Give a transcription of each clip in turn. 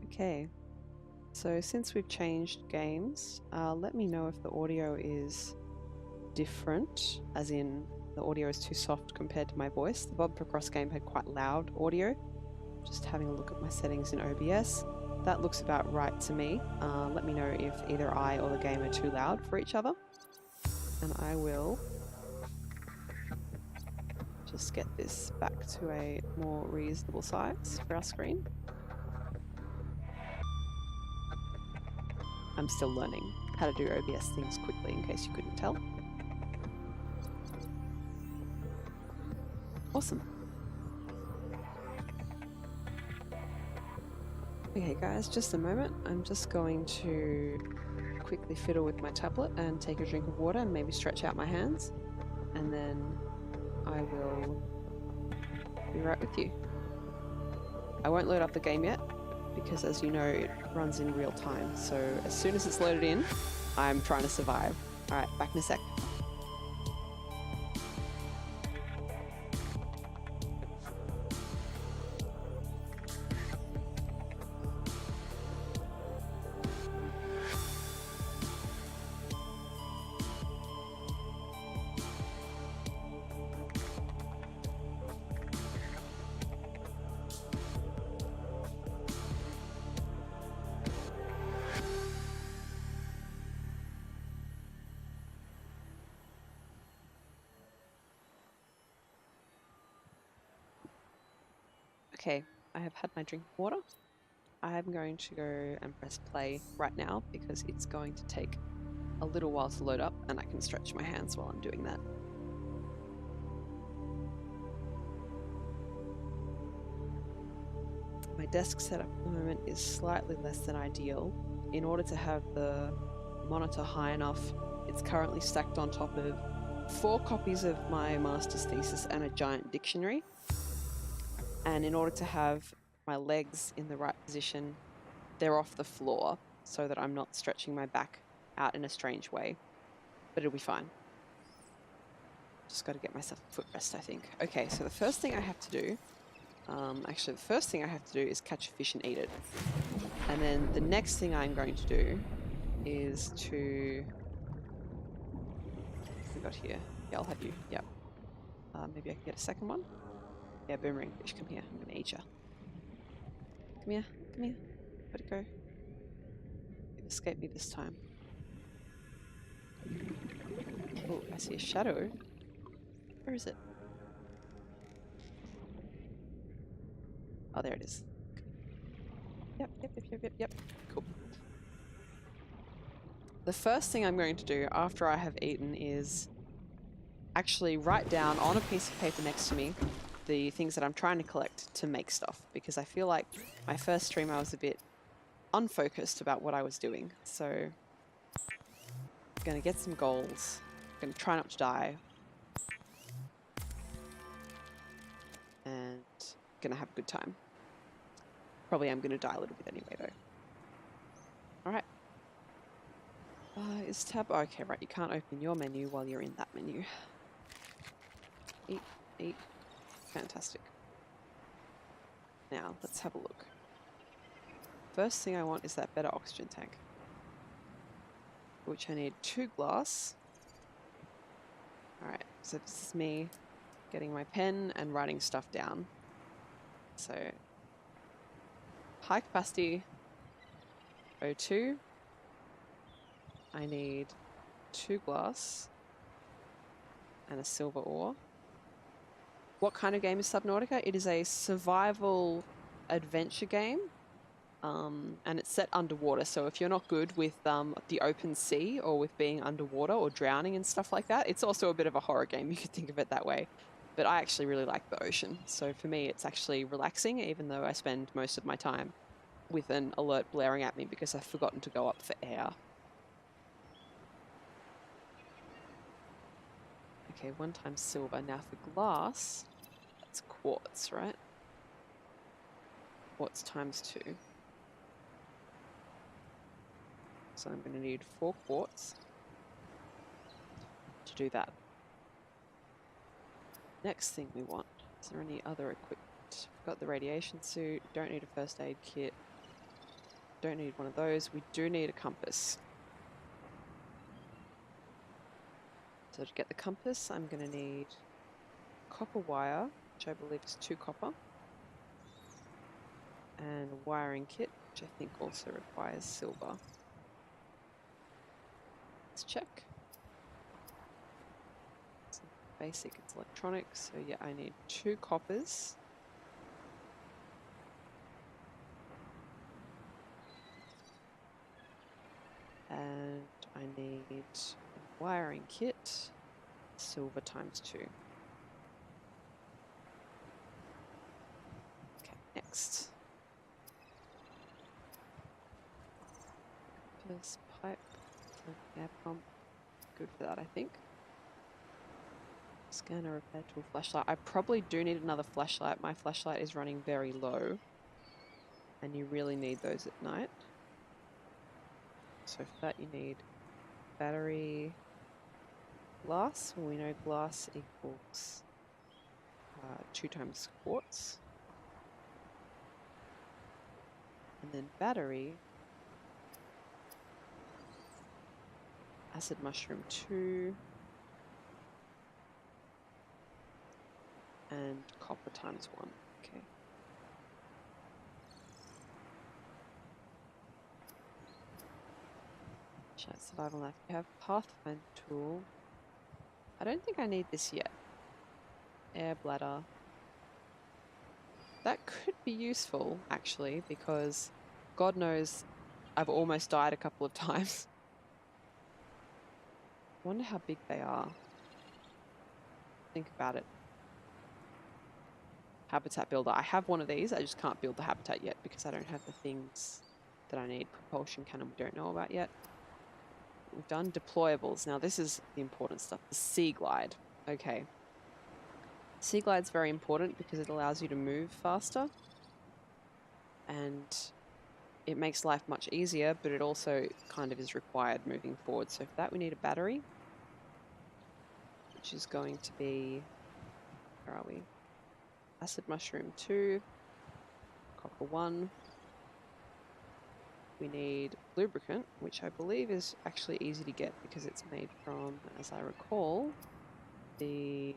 Okay, so since we've changed games, let me know if the audio is different, as in the audio is too soft compared to my voice. The Bob Procross game had quite loud audio. Just having a look at my settings in OBS. That looks about right to me. Let me know if either I or the game are too loud for each other. And I will just get this back to a more reasonable size for our screen. I'm still learning how to do OBS things quickly in case you couldn't tell. Awesome. Okay guys, just a moment. I'm just going to quickly fiddle with my tablet and take a drink of water and maybe stretch out my hands. And then I will be right with you. I won't load up the game yet because, as you know, it runs in real time. So as soon as it's loaded in, I'm trying to survive. All right, back in a sec. Okay, I have had my drink of water. I'm going to go and press play right now because it's going to take a little while to load up and I can stretch my hands while I'm doing that. My desk setup at the moment is slightly less than ideal. In order to have the monitor high enough, it's currently stacked on top of 4 copies of my master's thesis and a giant dictionary. And in order to have my legs in the right position, they're off the floor so that I'm not stretching my back out in a strange way. But it'll be fine. Just got to get myself a footrest, I think. Okay, so the first thing I have to do, actually the first thing I have to do is catch a fish and eat it. And then the next thing I'm going to do is to... What we got here? Yeah, I'll have you. Yep. Maybe I can get a second one. Yeah, boomerang fish, come here. I'm gonna eat you. Come here, come here. Where'd it go? It escaped me this time. Oh, I see a shadow. Where is it? Oh, there it is. Yep. Cool. The first thing I'm going to do after I have eaten is actually write down on a piece of paper next to me the things that I'm trying to collect to make stuff, because I feel like my first stream I was a bit unfocused about what I was doing. So I'm gonna get some goals. I'm gonna try not to die. And gonna have a good time. Probably I'm gonna die a little bit anyway though. Alright. Is tab... Oh, okay, right, you can't open your menu while you're in that menu. Eat. Fantastic. Now, let's have a look. First thing I want is that better oxygen tank, which I need 2 glass. Alright, so this is me getting my pen and writing stuff down. So, high capacity O2. I need 2 glass and a silver ore. What kind of game is Subnautica? It is a survival adventure game, and it's set underwater. So if you're not good with the open sea or with being underwater or drowning and stuff like that, it's also a bit of a horror game. You could think of it that way. But I actually really like the ocean. So for me, it's actually relaxing, even though I spend most of my time with an alert blaring at me because I've forgotten to go up for air. Okay, 1 times silver. Now for glass, that's quartz, right? Quartz times 2. So I'm going to need 4 quartz to do that. Next thing we want, is there any other equipment? We've got the radiation suit, don't need a first aid kit. don't need one of those. We do need a compass. So to get the compass, I'm going to need copper wire, which I believe is 2 copper, and a wiring kit, which I think also requires silver. Let's check. It's basic, it's electronics, so yeah, I need 2 coppers. And I need a wiring kit, silver times 2. Okay, next. Compass, pipe, air pump. Good for that, I think. Scanner, repair tool, flashlight. I probably do need another flashlight. My flashlight is running very low. And you really need those at night. So for that you need battery, glass. Well, we know glass equals 2 times quartz. And then battery, acid mushroom 2, and copper times 1. Okay. Chat survival knife. We have pathfinder tool. I don't think I need this yet. Air bladder. That could be useful, actually, because God knows I've almost died a couple of times. I wonder how big they are. Think about it. Habitat builder. I have one of these. I just can't build the habitat yet because I don't have the things that I need. Propulsion cannon we don't know about yet. We've done deployables. Now this is the important stuff. The Sea Glide. Okay. Sea Glide's very important because it allows you to move faster. And it makes life much easier, but it also kind of is required moving forward. So for that we need a battery, which is going to be, where are we? Acid mushroom 2, copper 1. We need lubricant, which I believe is actually easy to get because it's made from, as I recall, the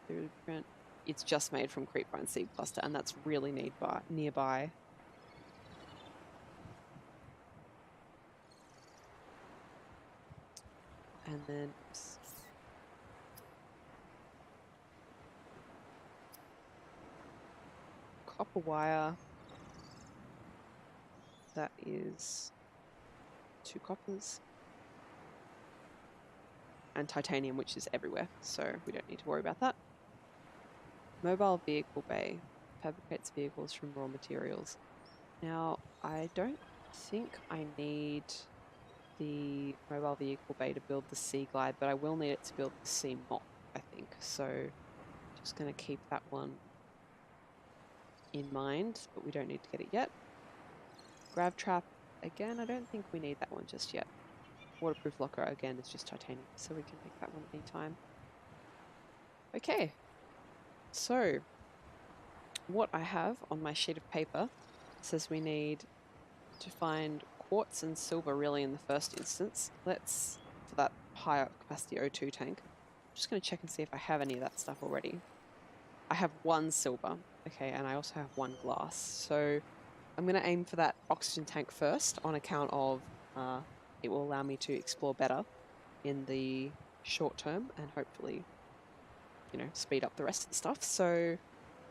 lubricant. It's just made from creepvine seed cluster, and that's really nearby. And then copper wire. That is 2 coppers. And titanium, which is everywhere, so we don't need to worry about that. Mobile vehicle bay. Fabricates vehicles from raw materials. Now, I don't think I need the mobile vehicle bay to build the Sea Glide, but I will need it to build the Sea Moth, I think. So just going to keep that one in mind, but we don't need to get it yet. Grav trap, again, I don't think we need that one just yet. Waterproof locker, again, is just titanium, so we can make that one anytime. Okay, so what I have on my sheet of paper says we need to find quartz and silver really in the first instance. Let's, for that higher capacity O2 tank, I'm just going to check and see if I have any of that stuff already. I have 1 silver, okay, and I also have 1 glass. So I'm going to aim for that oxygen tank first on account of it will allow me to explore better in the short term and hopefully, you know, speed up the rest of the stuff. So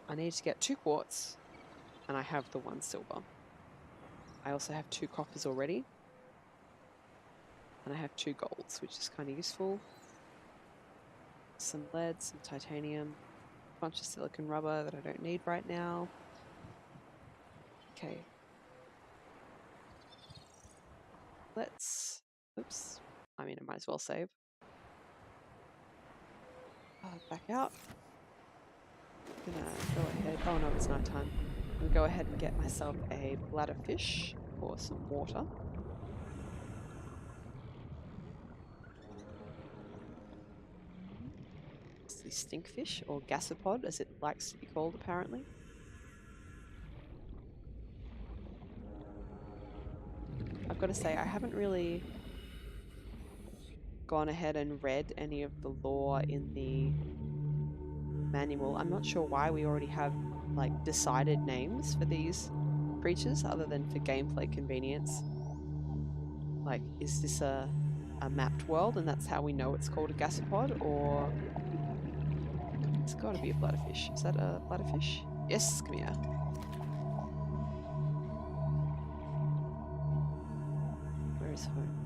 I need to get 2 quartz and I have the 1 silver. I also have 2 coppers already. And I have 2 golds, which is kind of useful. Some lead, some titanium, a bunch of silicon rubber that I don't need right now. Okay. Let's, oops, I mean, I might as well save. Back out. I'm gonna go ahead, oh no, it's nighttime. I'm gonna go ahead and get myself a bladder fish for some water. It's the stinkfish, or gasopod as it likes to be called apparently. got to say, I haven't really gone ahead and read any of the lore in the manual. I'm not sure why we already have like decided names for these creatures other than for gameplay convenience. Like, is this a mapped world and that's how we know it's called a gasopod, or it's got to be a bladderfish. Is that a bladderfish? Yes, come here. Where is home?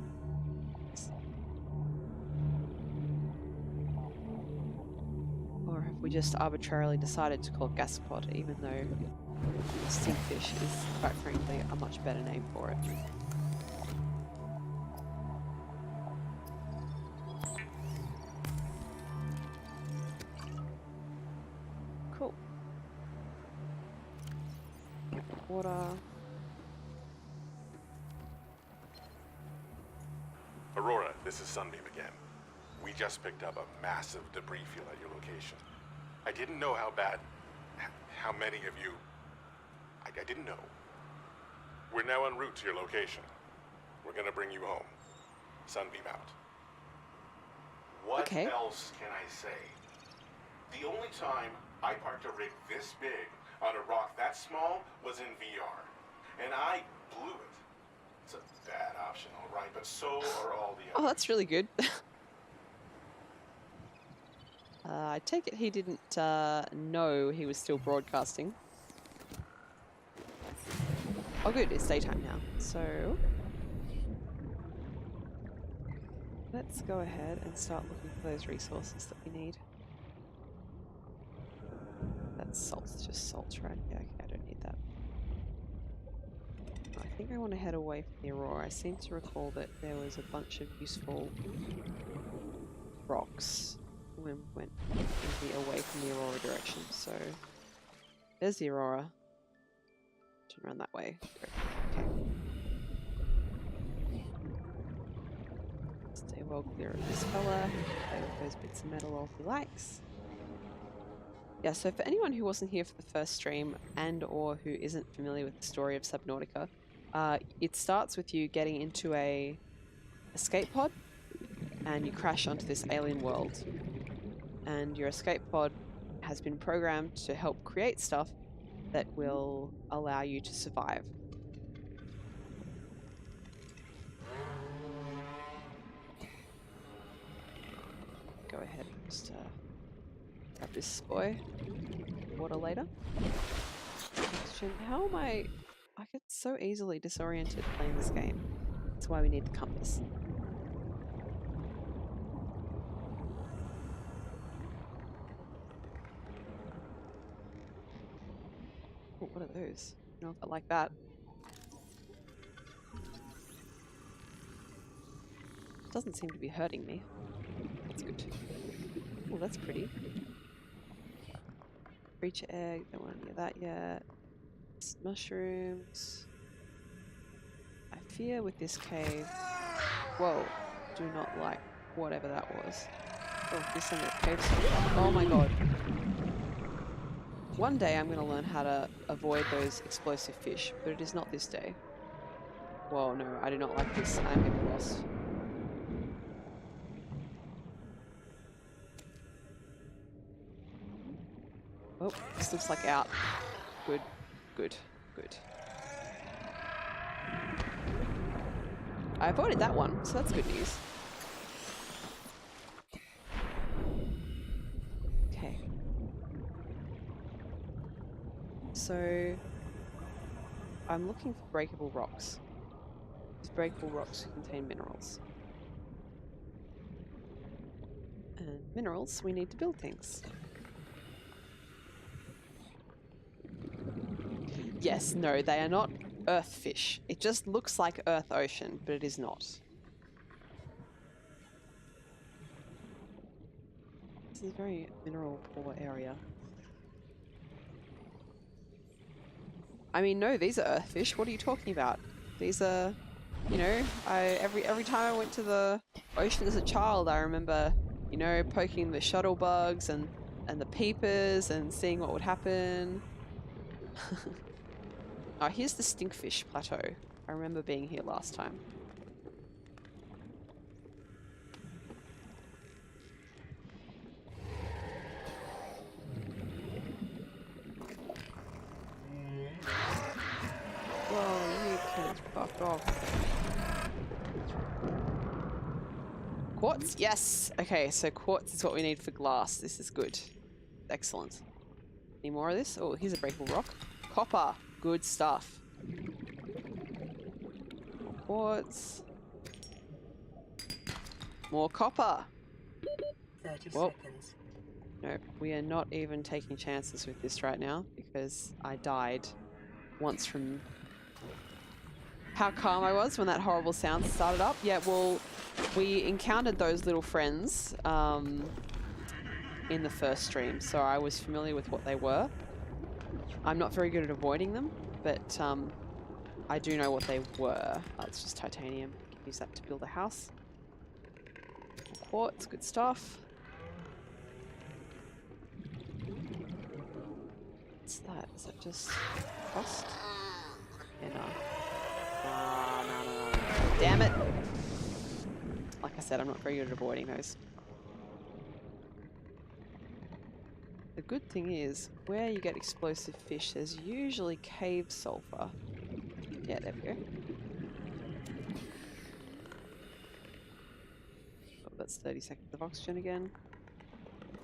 Or have we just arbitrarily decided to call it gasopod, even though stinkfish is, quite frankly, a much better name for it? Cool. Water. Aurora, this is Sunbeam again. We just picked up a massive debris field at your location. I didn't know how many of you... I didn't know. We're now en route to your location. We're gonna bring you home. Sunbeam out. What else can I say? The only time I parked a rig this big on a rock that small was in VR. And I blew it. It's a bad option, all right, but so are all the others. Oh, that's really good. I take it he didn't know he was still broadcasting. Oh good, it's daytime now. So let's go ahead and start looking for those resources that we need. That's salt, just salt, right? Yeah, okay, I don't need that. I think I want to head away from the Aurora. I seem to recall that there was a bunch of useful rocks when we went away from the Aurora direction. So there's the Aurora. Turn around that way. Okay. Stay well clear of this fella. Play with those bits of metal all he likes. Yeah, so for anyone who wasn't here for the first stream and or who isn't familiar with the story of Subnautica, it starts with you getting into a escape pod and you crash onto this alien world. And your escape pod has been programmed to help create stuff that will allow you to survive. Go ahead and just grab this boy. Water later. Question, how am I get so easily disoriented playing this game. That's why we need the compass. Oh, what are those? I don't know if I like that. Doesn't seem to be hurting me. That's good. Oh, that's pretty. Creature egg, don't want any of that yet. Mushrooms. I fear with this cave. Whoa, do not like whatever that was. Oh, this thing that cave. Oh my god. One day I'm going to learn how to avoid those explosive fish, but it is not this day. Whoa, no, I do not like this. I'm getting lost. Oh, this looks like out. Good, good, good. I avoided that one, so that's good news. Okay. So, I'm looking for breakable rocks. These breakable rocks contain minerals. And minerals, we need to build things. Yes, no, they are not earth fish. It just looks like earth ocean, but it is not. This is a very mineral poor area. I mean, no, these are earth fish. What are you talking about? These are, you know, every time I went to the ocean as a child, I remember, you know, poking the shuttle bugs and the peepers and seeing what would happen. Oh, here's the Stinkfish Plateau. I remember being here last time. Whoa, you can fuck off. Quartz? Yes! Okay, so quartz is what we need for glass. This is good. Excellent. Any more of this? Oh, here's a breakable rock. Copper. Good stuff. Quartz. More copper. 30 Whoa. seconds. No, we are not even taking chances with this right now because I died once from how calm I was when that horrible sound started up. Yeah, well, we encountered those little friends in the first stream, so I was familiar with what they were. I'm not very good at avoiding them, but I do know what they were. It's just titanium. Use that to build a house. Quartz, good stuff. What's that? Is that just frost? Yeah, no. No. Damn it! Like I said, I'm not very good at avoiding those. The good thing is, where you get explosive fish, there's usually cave sulfur. Yeah, there we go. Oh, that's 30 seconds of oxygen again.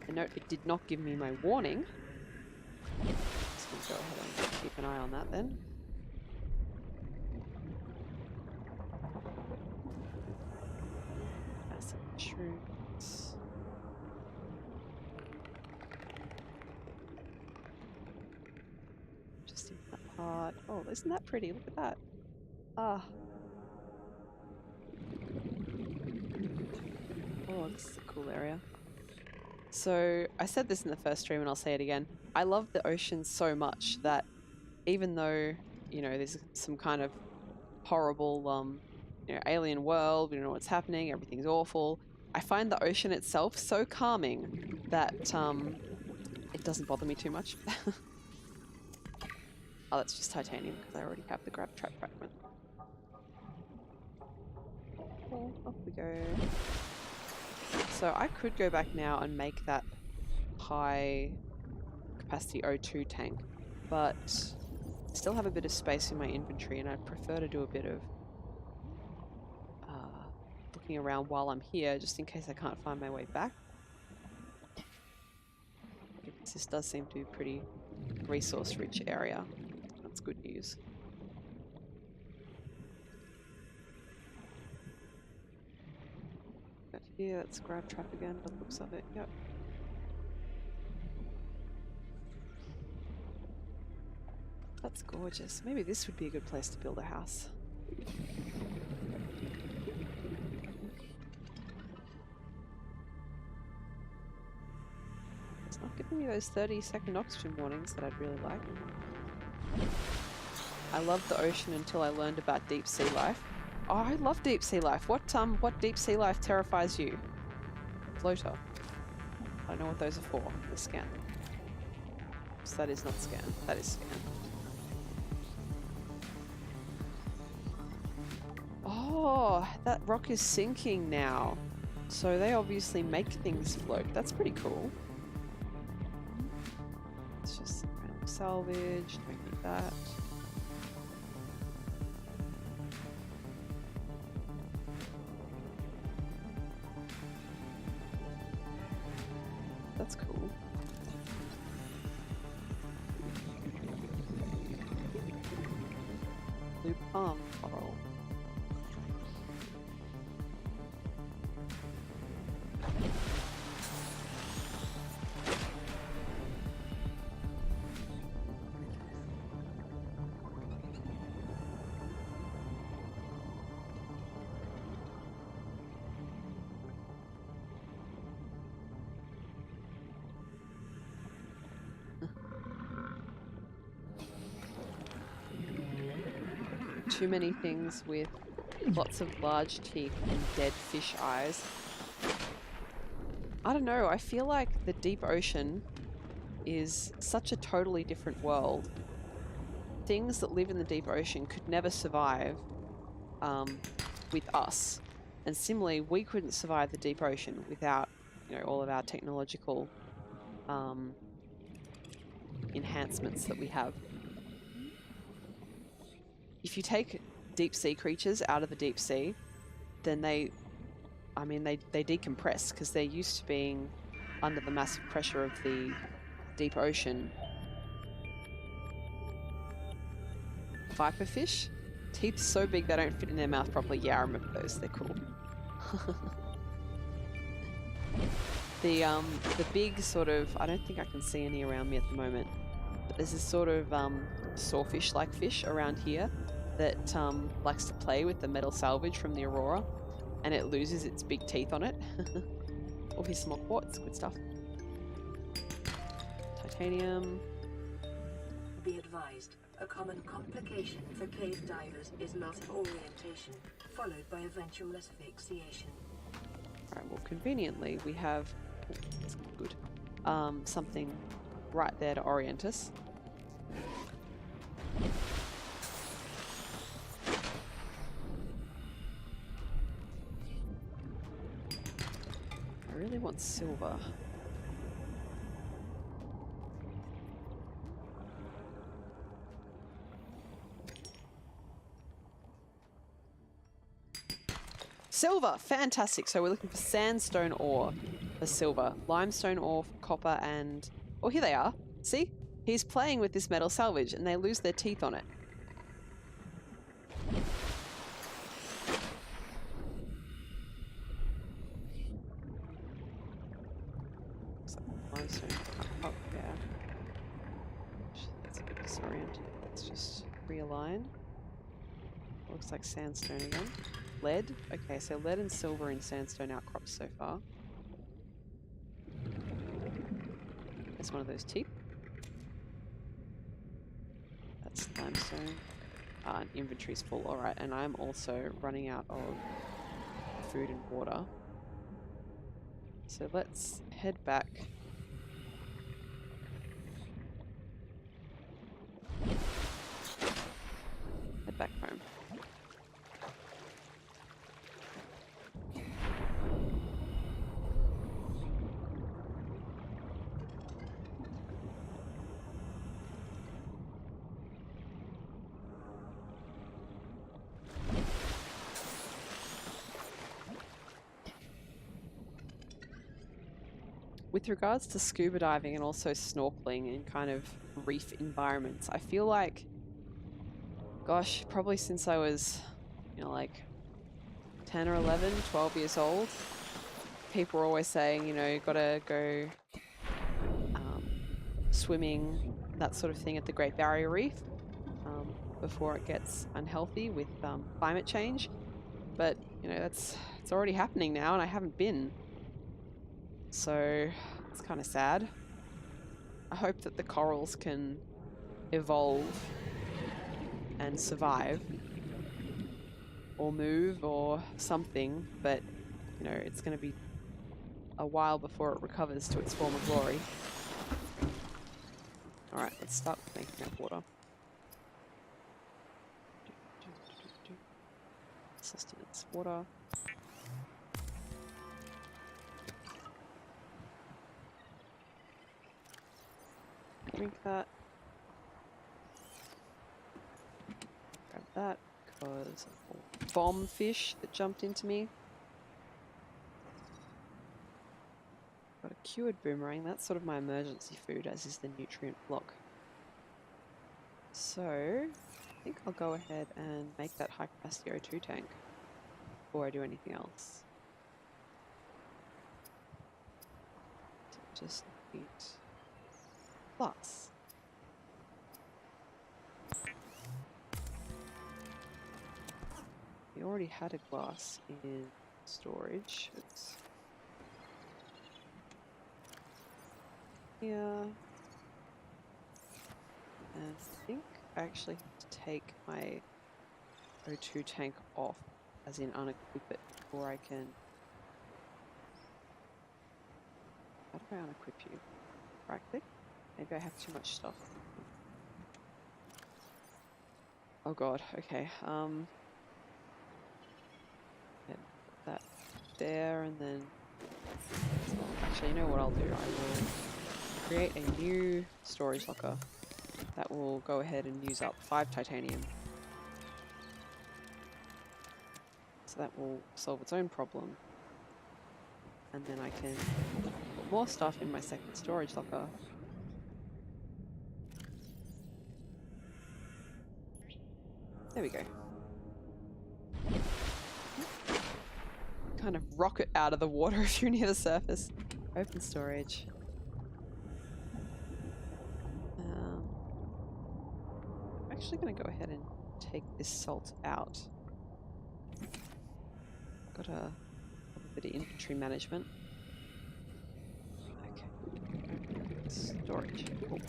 And note, it did not give me my warning. Just gonna go ahead and keep an eye on that then. Massive mushrooms. Just in that part. Oh, isn't that pretty? Look at that. Ah. Oh, this is a cool area. So, I said this in the first stream and I'll say it again. I love the ocean so much that even though, you know, there's some kind of horrible, you know, alien world, we don't know what's happening, everything's awful, I find the ocean itself so calming that it doesn't bother me too much. Oh, that's just titanium because I already have the grab trap fragment. Oh, off we go. So I could go back now and make that high capacity O2 tank, but I still have a bit of space in my inventory and I'd prefer to do a bit of looking around while I'm here, just in case I can't find my way back. Because this does seem to be a pretty resource-rich area. That's good news. But here, let's grab trap again, by the looks of it. Yep. That's gorgeous. Maybe this would be a good place to build a house. It's not giving me those 30-second oxygen warnings that I'd really like. I loved the ocean until I learned about deep sea life. Oh, I love deep sea life. What deep sea life terrifies you? Floater. I don't know what those are for. Let's scan. So that is not scan. That is scan. Oh, that rock is sinking now. So they obviously make things float. That's pretty cool. It's just random salvage. Don't need that. That's cool. Blue palm coral. Too many things with lots of large teeth and dead fish eyes. I don't know, I feel like the deep ocean is such a totally different world things that live in the deep ocean could never survive with us. And similarly, we couldn't survive the deep ocean without, you know, all of our technological enhancements that we have. If you take deep sea creatures out of the deep sea, then they decompress because they're used to being under the massive pressure of the deep ocean. Viperfish? Teeth so big they don't fit in their mouth properly. Yeah, I remember those. They're cool. The big sort of, I don't think I can see any around me at the moment, but there's this sort of sawfish-like fish around here that likes to play with the metal salvage from the Aurora, and it loses its big teeth on it. Oh, here's some more quartz. Good stuff. Titanium. Be advised, a common complication for cave divers is loss of orientation, followed by eventual asphyxiation. Alright, well, conveniently, we have that's good. Something right there to orient us. I really want silver. Silver! Fantastic! So we're looking for sandstone ore for silver, limestone ore for copper, and... oh, here they are. See? He's playing with this metal salvage and they lose their teeth on it. Limestone up there. That's a bit disoriented. Let's just realign. Looks like sandstone again. Lead? Okay, so lead and silver in sandstone outcrops so far. There's one of those teeth. That's limestone. Inventory's full, alright, and I'm also running out of food and water. So let's head back. Head back home. With regards to scuba diving and also snorkeling in kind of reef environments, I feel like, gosh, probably since I was, you know, like 10 or 11, 12 years old, people were always saying, you know, you gotta go swimming, that sort of thing at the Great Barrier Reef before it gets unhealthy with climate change. But, you know, it's already happening now and I haven't been. So it's kind of sad. I hope that the corals can evolve and survive or move or something, but you know, it's going to be a while before it recovers to its former glory. Alright, let's start with making our water. Sustenance water. Drink that. Grab that because of bomb fish that jumped into me. Got a cured boomerang. That's sort of my emergency food, as is the nutrient block. So I think I'll go ahead and make that high capacity O2 tank before I do anything else. Just need glass. We already had a glass in storage. It's here. And I think I actually have to take my O2 tank off, as in unequip it, before I can... How do I unequip you? Right click? Maybe I have too much stuff. Oh god, okay. Get that there and then actually, you know what I'll do? I will create a new storage locker that will go ahead and use up 5 titanium. So that will solve its own problem. And then I can put more stuff in my second storage locker. There we go. Kind of rocket out of the water if you're near the surface. Open storage. I'm actually going to go ahead and take this salt out. Got a bit of inventory management. Okay. Storage. Cool.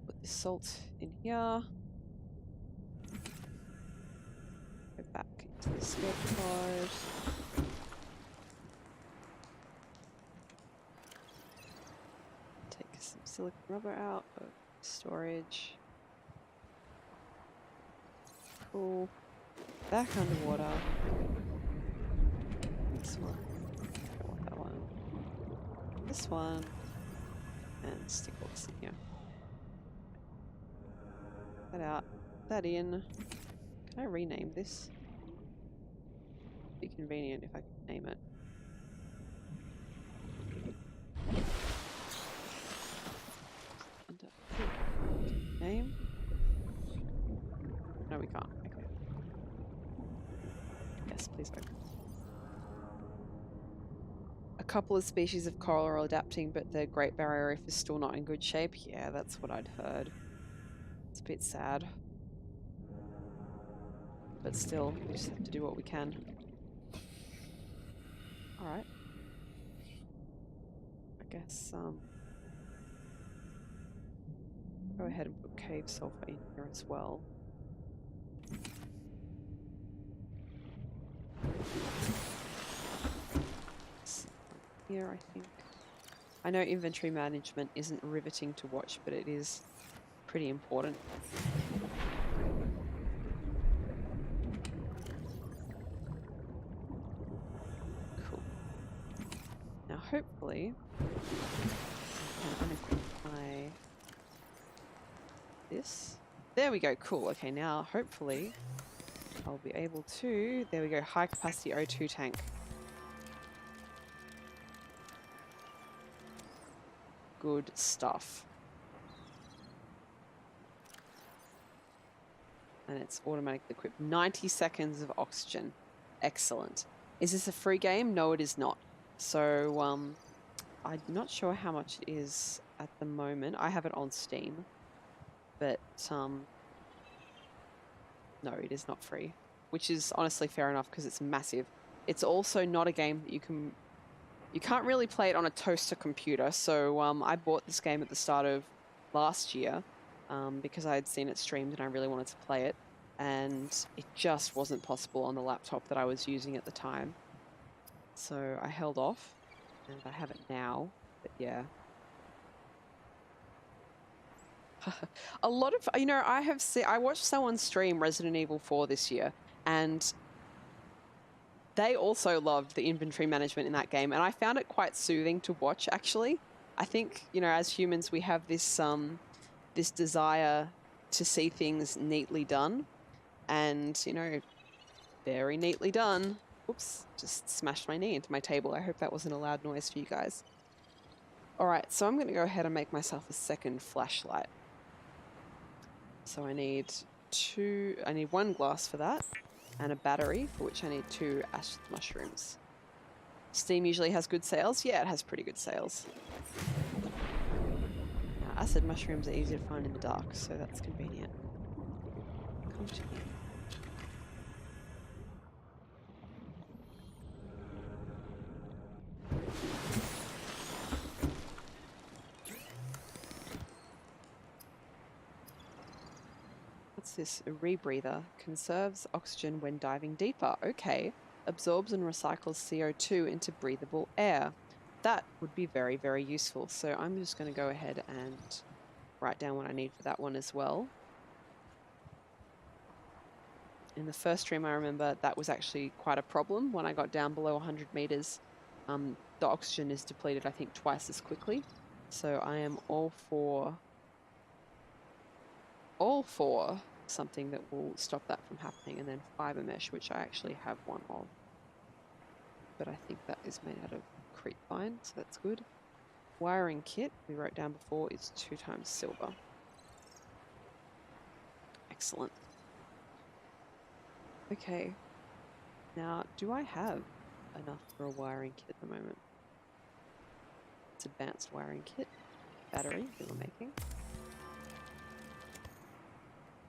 Put this salt in here. Go back into the escape pod. Take some silicone rubber out of storage. Cool. Back underwater. This one. I don't want that one. This one. And stick all this in here. That out. That in. Can I rename this? Be convenient if I could name it. Name? No, we can't. Okay. Yes, please open. A couple of species of coral are adapting, but the Great Barrier Reef is still not in good shape. Yeah, that's what I'd heard. It's a bit sad. But still, we just have to do what we can. Alright. I guess, go ahead and put cave sulfur in here as well. Here, I think. I know inventory management isn't riveting to watch, but it is pretty important. Cool. Now, hopefully, I'm going to put my this. There we go. Cool. Okay, now hopefully I'll be able to. There we go. High capacity O2 tank. Good stuff. And it's automatically equipped. 90 seconds of oxygen. Excellent. Is this a free game? No, it is not. So, I'm not sure how much it is at the moment. I have it on Steam. But, no, it is not free. Which is honestly fair enough because it's massive. It's also not a game that you can't really play it on a toaster computer. So, I bought this game at the start of last year. Because I had seen it streamed and I really wanted to play it, and it just wasn't possible on the laptop that I was using at the time. So I held off, and I have it now, but yeah. A lot of, you know, I watched someone stream Resident Evil 4 this year, and they also loved the inventory management in that game, and I found it quite soothing to watch, actually. I think, you know, as humans, we have this, this desire to see things neatly done, and, you know, very neatly done. Oops, just smashed my knee into my table. I hope that wasn't a loud noise for you guys. Alright, so I'm going to go ahead and make myself a second flashlight. So I need one glass for that, and a battery, for which I need 2 acid mushrooms. Steam usually has good sales. Yeah, it has pretty good sales. Acid mushrooms are easy to find in the dark, so that's convenient. Continue. What's this? A rebreather. Conserves oxygen when diving deeper. Okay. Absorbs and recycles CO2 into breathable air. That would be very, very useful. So I'm just going to go ahead and write down what I need for that one as well. In the first stream, I remember that was actually quite a problem. When I got down below 100 meters, the oxygen is depleted, I think, twice as quickly. So I am all for something that will stop that from happening. And then fiber mesh, which I actually have one of. But I think that is made out of creepvine, so that's good. Wiring kit, we wrote down before, is 2 times silver. Excellent. Okay. Now, do I have enough for a wiring kit at the moment? It's advanced wiring kit. Battery that we're making.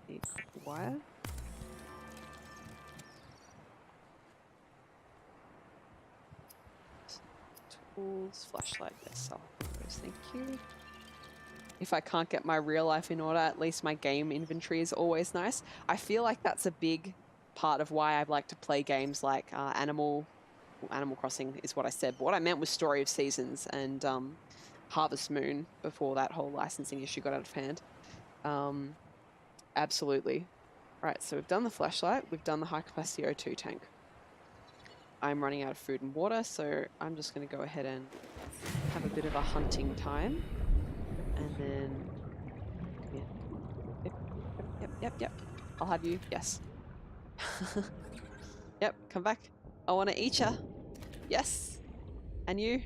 Need copper wire. Tools, flashlight, yes, I'll have those, thank you. If I can't get my real life in order, at least my game inventory is always nice. I feel like that's a big part of why I like to play games like Animal Crossing is what I said. But what I meant was Story of Seasons and Harvest Moon before that whole licensing issue got out of hand. Absolutely. Right, so we've done the flashlight, we've done the high capacity O2 tank. I'm running out of food and water, so I'm just going to go ahead and have a bit of a hunting time. And then, yeah. Yep. I'll have you, yes. Yep, come back. I want to eat ya. Yes. And you?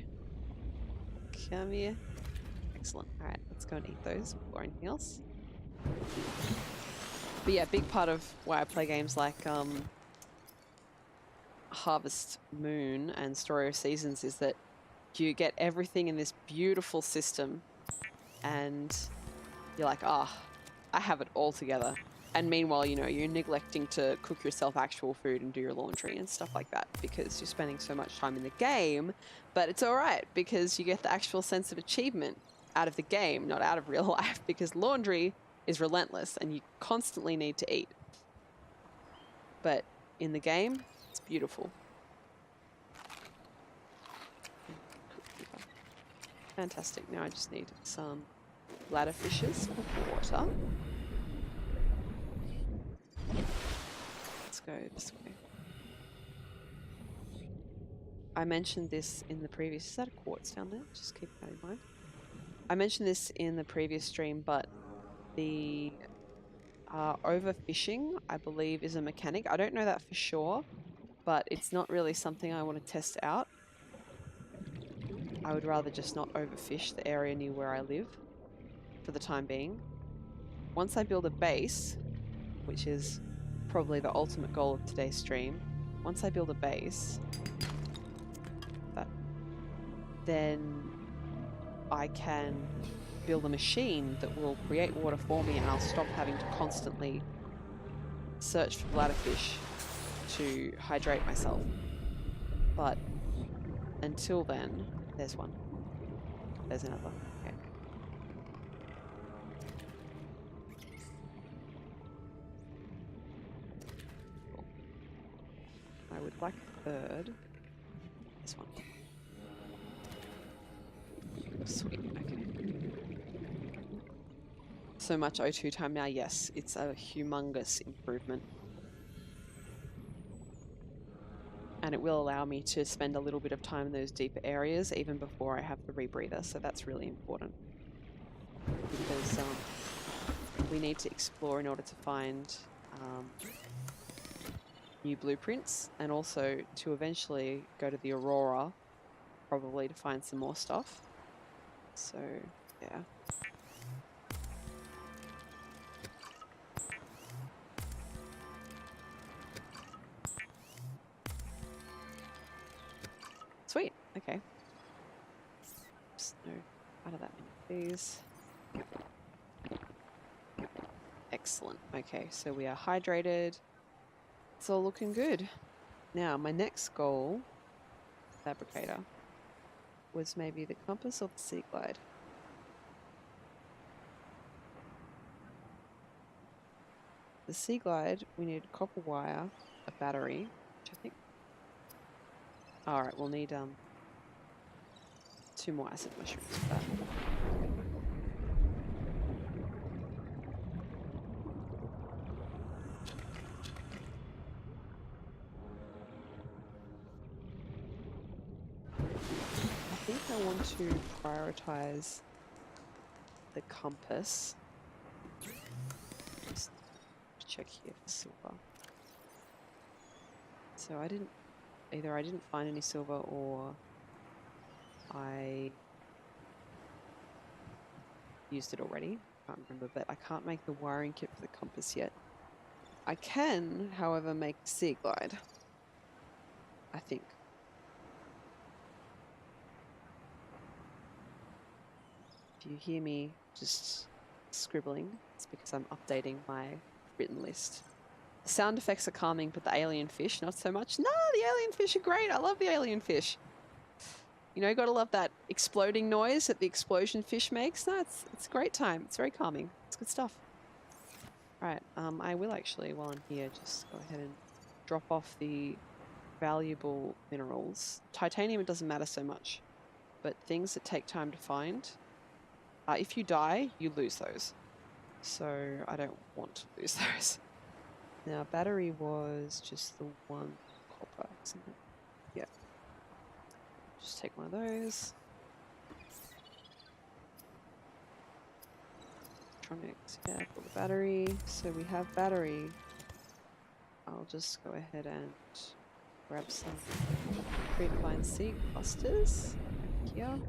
Come here. Excellent. All right, let's go and eat those before anything else. But yeah, big part of why I play games like Harvest Moon and Story of Seasons is that you get everything in this beautiful system and you're like, I have it all together. And meanwhile, you know, you're neglecting to cook yourself actual food and do your laundry and stuff like that because you're spending so much time in the game. But it's all right because you get the actual sense of achievement out of the game, not out of real life, because laundry is relentless and you constantly need to eat. But in the game, it's beautiful. Fantastic. Now I just need some bladder fishes for water. Let's go this way. I mentioned this in the previous... Is that a quartz down there? Just keep that in mind. I mentioned this in the previous stream, but the overfishing, I believe, is a mechanic. I don't know that for sure, but it's not really something I want to test out. I would rather just not overfish the area near where I live for the time being. Once I build a base, which is probably the ultimate goal of today's stream, once I build a base, then I can build a machine that will create water for me and I'll stop having to constantly search for bladderfish to hydrate myself. But until then, there's one. There's another. Okay. Cool. I would like a third. This one. Sweet, okay. So much O2 time now, yes, it's a humongous improvement. And it will allow me to spend a little bit of time in those deeper areas even before I have the rebreather, so that's really important. Because we need to explore in order to find new blueprints and also to eventually go to the Aurora, probably to find some more stuff. So, yeah. Sweet, okay. Just no out of that many of these. Excellent. Okay, so we are hydrated. It's all looking good. Now, my next goal, fabricator, was maybe the compass or the Sea Glide. The Sea Glide, we need copper wire, a battery, which I think... Alright, we'll need 2 more acid mushrooms for that. I want to prioritize the compass. Just check here for silver. So I didn't find any silver, or I used it already. Can't remember, but I can't make the wiring kit for the compass yet. I can, however, make the Sea Glide. I think. If you hear me just scribbling, it's because I'm updating my written list. The sound effects are calming, but the alien fish, not so much. No, the alien fish are great. I love the alien fish. You know, you gotta love that exploding noise that the explosion fish makes. No, it's a great time. It's very calming. It's good stuff. Right, I will actually, while I'm here, just go ahead and drop off the valuable minerals. Titanium, it doesn't matter so much, but things that take time to find, if you die, you lose those. So I don't want to lose those. Now, battery was just the one copper, isn't it? Yeah. Just take one of those. Electronics, yeah, for the battery. So we have battery. I'll just go ahead and grab some Creepvine seed clusters here.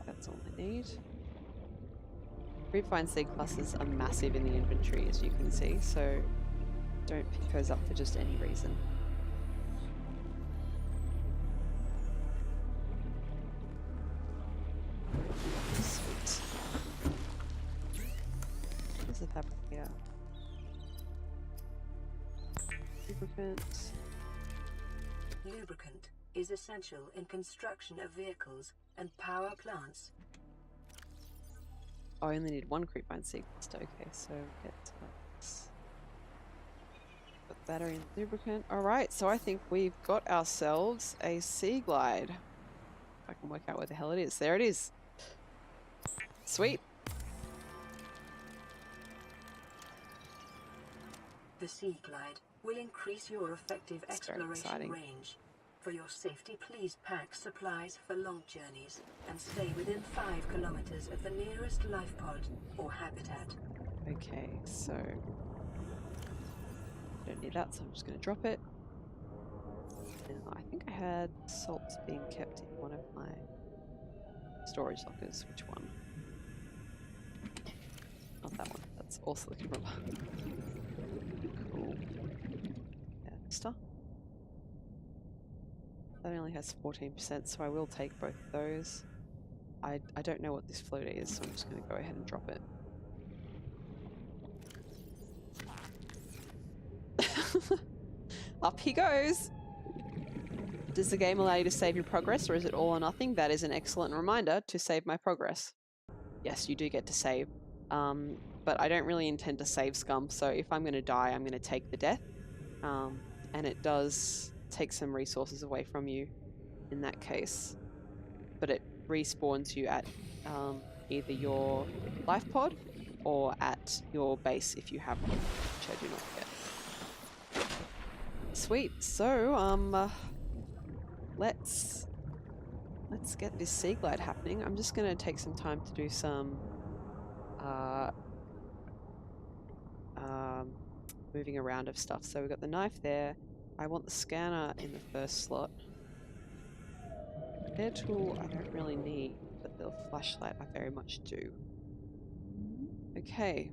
That's all I need. Creepvine seed clusters are massive in the inventory, as you can see, so don't pick those up for just any reason. Sweet. Where's the fabric here? Lubricant. Lubricant is essential in construction of vehicles and power plants. Oh, I only need one Creepvine seed cluster. Okay, so get this. Put battery and lubricant. Alright, so I think we've got ourselves a Sea Glide. If I can work out where the hell it is. There it is. Sweet. The Sea Glide will increase your effective It's very exploration exciting. range. For your safety, please pack supplies for long journeys and stay within 5 kilometers of the nearest life pod or habitat. Okay, so don't need that, so I'm just going to drop it. Now, I think I had salt being kept in one of my storage lockers. Which one? Not that one. That's all silicon rubber. Cool. Yeah, stuff. That only has 14%, so I will take both of those. I don't know what this floater is, so I'm just going to go ahead and drop it. Up he goes! Does the game allow you to save your progress, or is it all or nothing? That is an excellent reminder to save my progress. Yes, you do get to save. But I don't really intend to save scum, so if I'm going to die, I'm going to take the death. And it does take some resources away from you in that case. But it respawns you at either your life pod or at your base if you have one, which I do not get. Sweet. So, let's get this Sea Glide happening. I'm just going to take some time to do some moving around of stuff. So we've got the knife there. I want the scanner in the first slot. Air tool I don't really need, but the flashlight I very much do. Okay,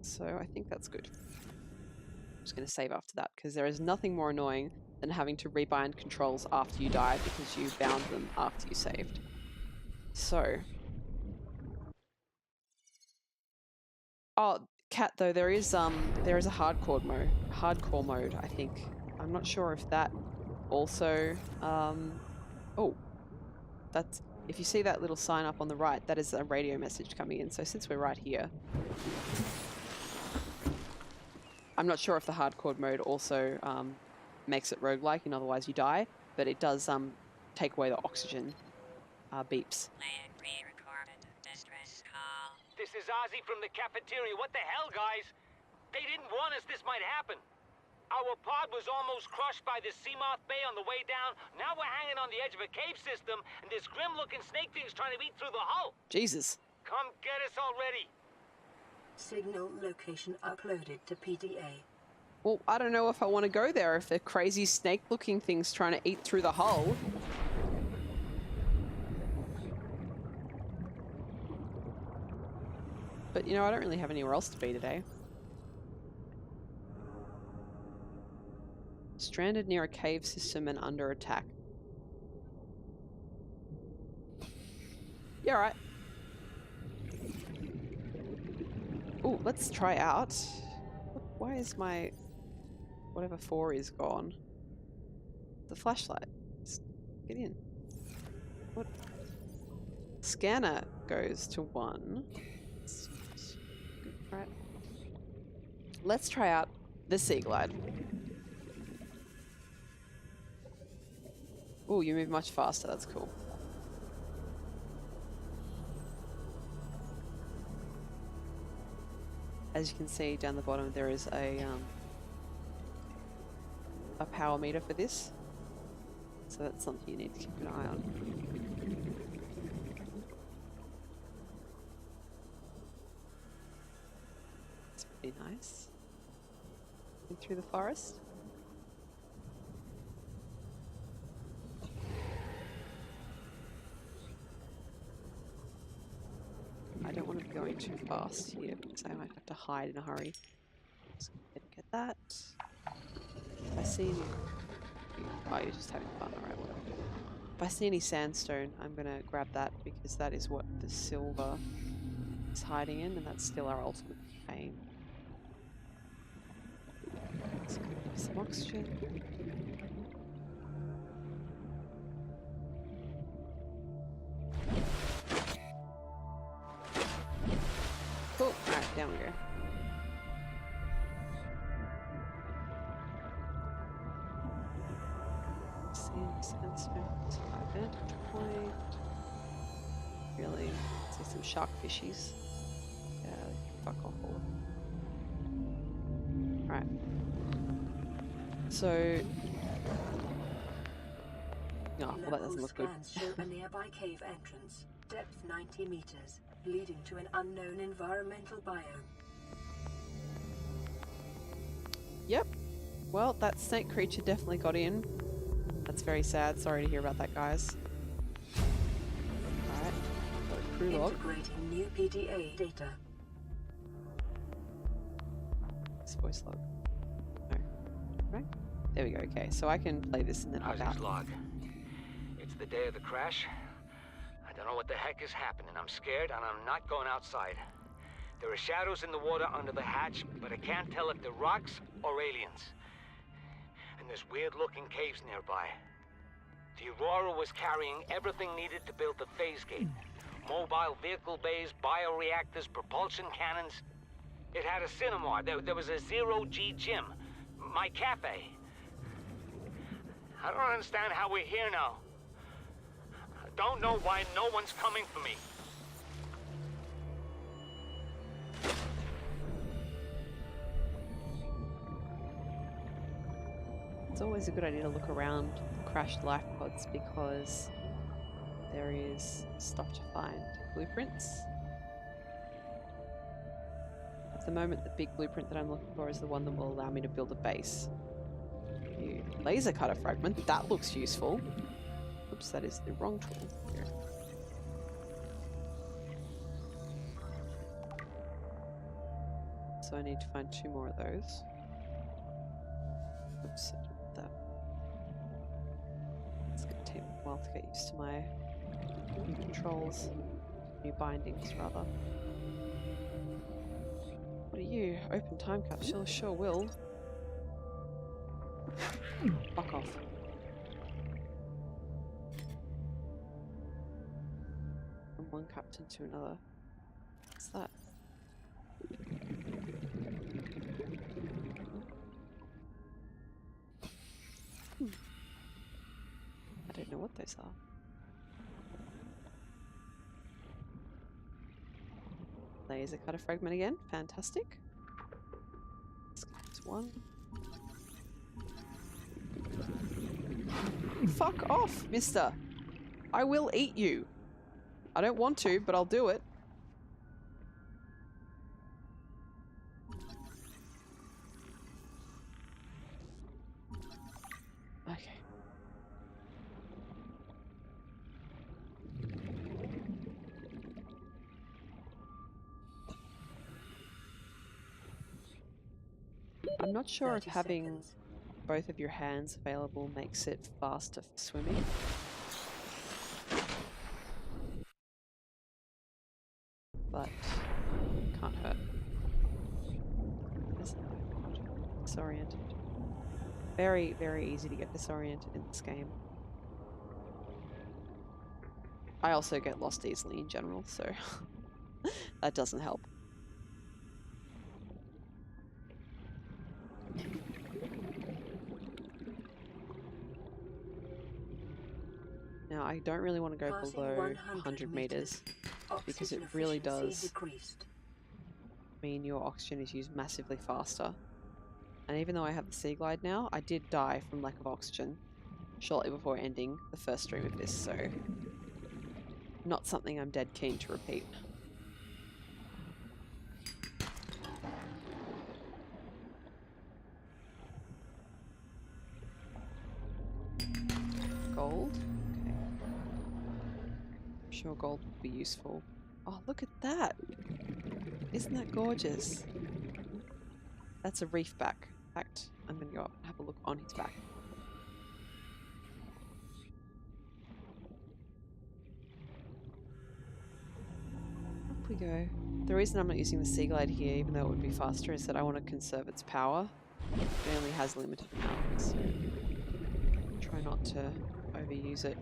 so I think that's good. I'm just going to save after that, because there is nothing more annoying than having to rebind controls after you die because you bound them after you saved. So. Oh, Cat, though, there is a hardcore mode, I think. I'm not sure if that also, oh, that's, if you see that little sign up on the right, that is a radio message coming in. So since we're right here, I'm not sure if the hardcore mode also makes it roguelike and otherwise you die, but it does take away the oxygen beeps. is Ozzy from the cafeteria. What the hell, guys? They didn't warn us this might happen. Our pod was almost crushed by the Seamoth Bay on the way down. Now we're hanging on the edge of a cave system, and this grim-looking snake thing's trying to eat through the hull. Jesus. Come get us already. Signal location uploaded to PDA. Well, I don't know if I want to go there if the crazy snake-looking thing's trying to eat through the hull. But, you know, I don't really have anywhere else to be today. Stranded near a cave system and under attack. Yeah, right. Oh, let's try out. Why is my... whatever 4 is gone? The flashlight. Just get in. What? Scanner goes to 1. Right. Let's try out the Sea Glide. Oh, you move much faster. That's cool. As you can see down the bottom, there is a power meter for this. So that's something you need to keep an eye on. It's pretty nice. In through the forest. I don't want to be going too fast here because I might have to hide in a hurry. Just go ahead and get that. If I see any... oh, you're just having fun, alright, whatever. If I see any sandstone, I'm going to grab that because that is what the silver is hiding in, and that's still our ultimate aim. Let's go get some oxygen. Cool. Alright, down we go. Sandstone to my vantage point. Really, see some shark fishies. Yeah, fuck off all. Alright. So. Oh, well, that doesn't look good. Scans show a nearby cave entrance, depth 90 meters, leading to an unknown environmental biome. Yep. Well, that snake creature definitely got in. That's very sad. Sorry to hear about that, guys. Alright. Got a crew log. Integrating new PDA data. This voice log. No. Right? There we go. Okay, so I can play this and then hop out. Ozzy's log. It's the day of the crash. I don't know what the heck is happening. I'm scared and I'm not going outside. There are shadows in the water under the hatch, but I can't tell if they're rocks or aliens. And there's weird-looking caves nearby. The Aurora was carrying everything needed to build the phase gate. Mobile vehicle bays, bioreactors, propulsion cannons. It had a cinema. There was a zero-G gym. My cafe. I don't understand how we're here now. I don't know why no one's coming for me. It's always a good idea to look around crashed life pods because there is stuff to find. Blueprints. At the moment, the big blueprint that I'm looking for is the one that will allow me to build a base. New laser cutter fragment. That looks useful. Oops, that is the wrong tool. Here. So I need to find 2 more of those. Oops, I did that. It's going to take a while to get used to my new controls. New bindings, rather. What are you? Open time capsule? Sure will. Fuck off. From one captain to another. What's that? I don't know what those are. Laser cutter fragment again. Fantastic. That's one. Fuck off, mister. I will eat you. I don't want to, but I'll do it. Okay. I'm not sure if 30 having seconds. both of your hands available makes it faster for swimming. But can't hurt. Disoriented. Very, very easy to get disoriented in this game. I also get lost easily in general, so that doesn't help. Now, I don't really want to go Passing below 100 100 meters because it Oxygen really efficiency does decreased. mean your oxygen is used massively faster. And even though I have the Sea Glide now, I did die from lack of oxygen shortly before ending the first stream of this, so not something I'm dead keen to repeat. Gold? Okay. I'm sure gold would be useful. Oh, look at that! Isn't that gorgeous? That's a reef back. In fact, I'm going to go up and have a look on his back. Up we go. The reason I'm not using the Sea Glide here, even though it would be faster, is that I want to conserve its power. It only has a limited amount, so try not to overuse it.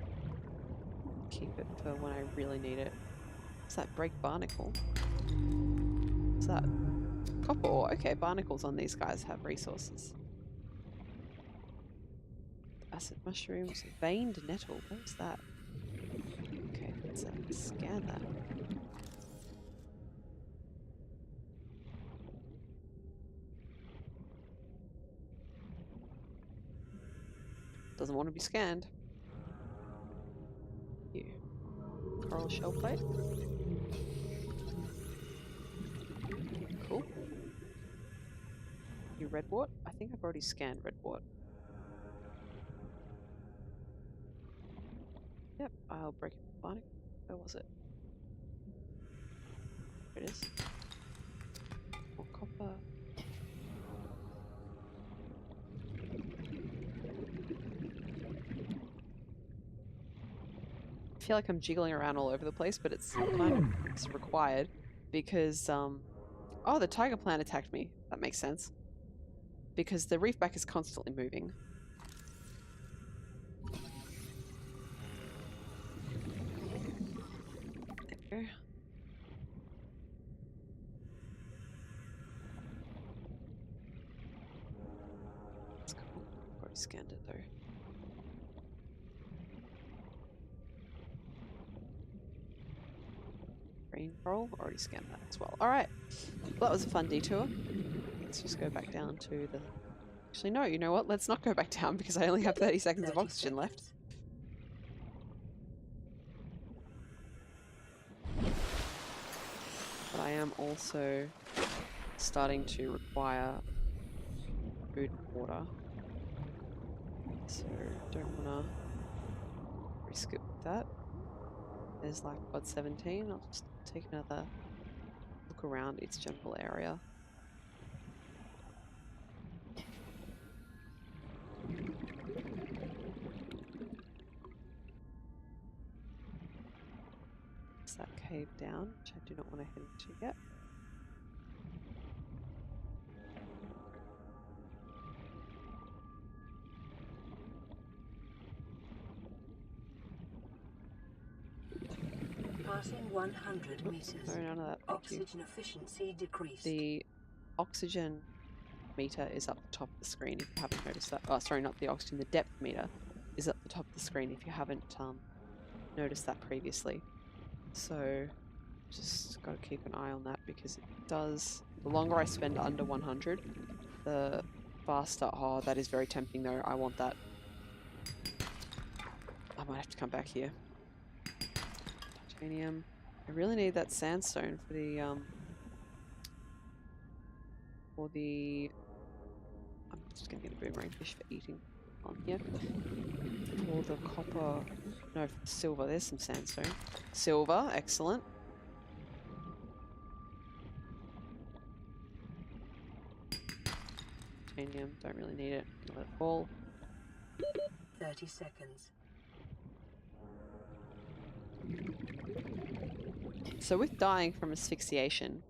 Keep it for when I really need it. What's that? Break barnacle? What's that? Copper ore. Okay, barnacles on these guys have resources. Acid mushrooms. Veined nettle. What is that? Okay, let's scan that. Doesn't want to be scanned. You. Coral shell plate. Cool. You redwort? I think I've already scanned redwort. Yep, I'll break it. Barnacle. Where was it? There it is. More copper. I feel like I'm jiggling around all over the place, but it's kind of it's required because oh, the tiger plant attacked me. That makes sense. Because the reef back is constantly moving. There. That's cool. I've already scanned it though. Green coral, already scanned that as well. Alright. Well, that was a fun detour. Let's just go back down to the... Actually, no, you know what? Let's not go back down because I only have 30 seconds of oxygen left. But I am also starting to require food and water. So, don't want to risk it with that. There's life pod 17. I'll just take another look around its general area. Is that cave down, which I do not want to head into yet. Passing 100 meters. No, none of that. Thank you. Oxygen efficiency decreased. The oxygen meter is up the top of the screen if you haven't noticed that. Oh, sorry, not the oxygen. The depth meter is up the top of the screen if you haven't noticed that previously. So Just got to keep an eye on that because it does. The longer I spend under 100, the faster. Oh, that is very tempting though. I want that. I might have to come back here. Titanium. I really need that sandstone for the I'm just gonna get a boomerang fish for eating on here. Or the copper. No, for the silver. There's some sandstone. Silver, excellent. Titanium, don't really need it. Let it fall. 30 seconds. So with dying from asphyxiation,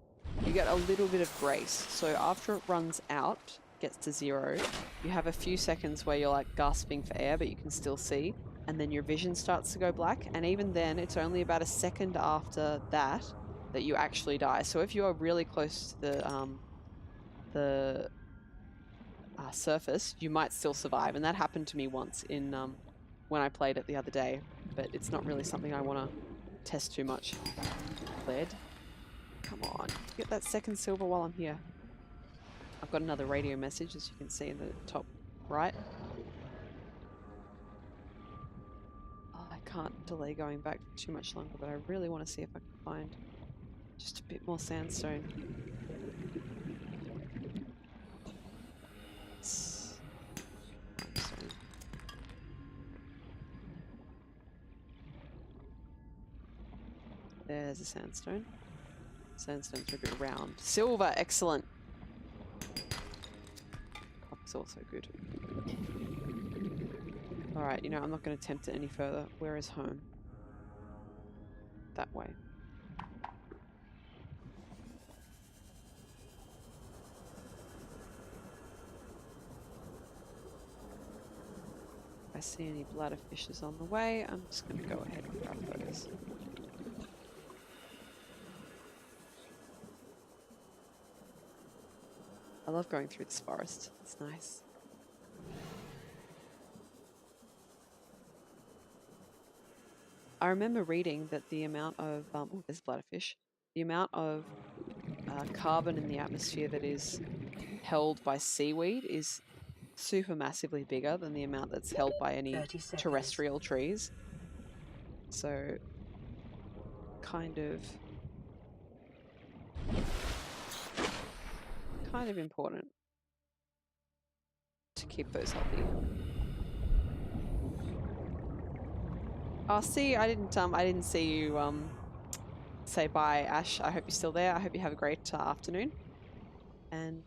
you get a little bit of grace. So after it runs out, gets to 0, you have a few seconds where you're like gasping for air, but you can still see. And then your vision starts to go black. And even then, it's only about a second after that that you actually die. So if you are really close to the surface, you might still survive. And that happened to me once in when I played it the other day. But it's not really something I want to test too much. Lead. Come on. Get that second silver while I'm here. I've got another radio message, as you can see in the top right. Oh, I can't delay going back for too much longer, but I really want to see if I can find just a bit more sandstone. Limestone. There's a sandstone. Sandstone's a bit round. Silver, excellent. Copper's also good. Alright, you know, I'm not going to tempt it any further. Where is home? That way. If I see any bladder fishes on the way, I'm just going to go ahead and grab those. I love going through this forest. It's nice. I remember reading that the amount of oh, there's bladderfish. The amount of carbon in the atmosphere that is held by seaweed is super massively bigger than the amount that's held by any 30 seconds. terrestrial trees. So, kind of important to keep those healthy. Oh, see, I didn't see you say bye, Ash. I hope you're still there. I hope you have a great afternoon, and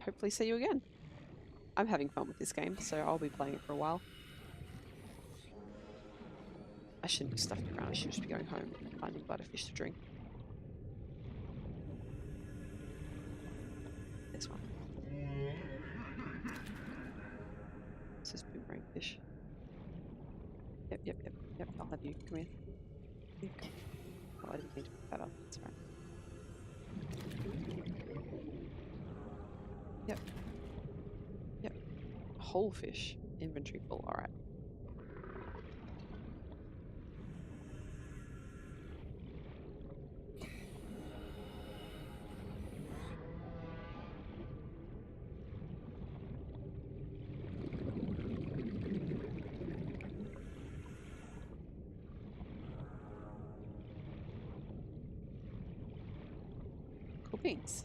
hopefully see you again. I'm having fun with this game, so I'll be playing it for a while. I shouldn't be stuffing around. I should just be going home and finding butterfish to drink. This one. This is boomerang fish. Yep. I'll have you. Come here. Here, come. Oh, I didn't mean to pick that up. That's right. Yep. Whole fish. Inventory full. Alright. Cool beans.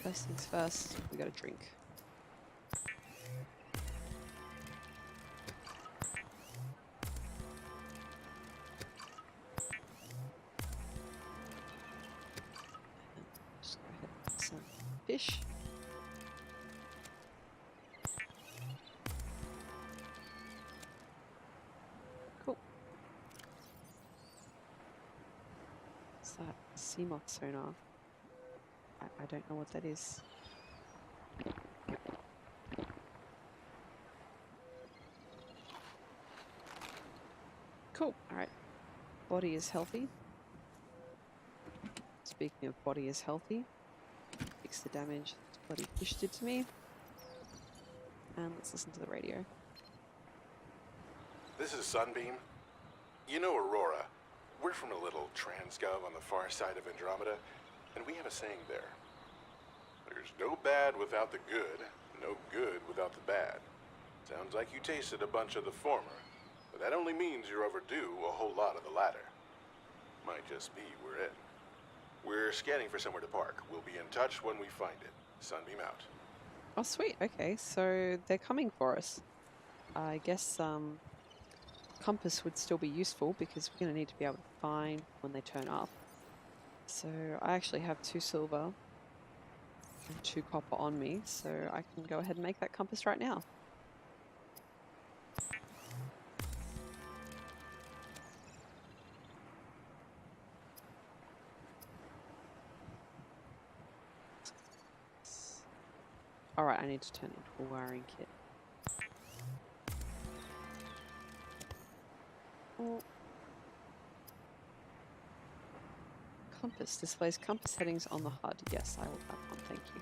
First things first, we gotta drink. Just go ahead and put some fish. Cool. What's that? Seamoth sonar. I don't know what that is. Cool. Alright. Body is healthy. Speaking of body is healthy, fix the damage this bloody fish did to me. And let's listen to the radio. This is Sunbeam. You know, Aurora, we're from a little Transgov on the far side of Andromeda, and we have a saying there. There's no bad without the good, no good without the bad. Sounds like you tasted a bunch of the former, but that only means you're overdue a whole lot of the latter. Might just be we're in. We're scanning for somewhere to park. We'll be in touch when we find it. Sunbeam out. Oh, sweet. Okay, so they're coming for us. I guess compass would still be useful because we're going to need to be able to find when they turn up. So I actually have 2 silver and 2 copper on me, so I can go ahead and make that compass right now. Alright, I need to turn it into a wiring kit. Oh. Compass displays compass settings on the HUD. Yes, I will have one, thank you.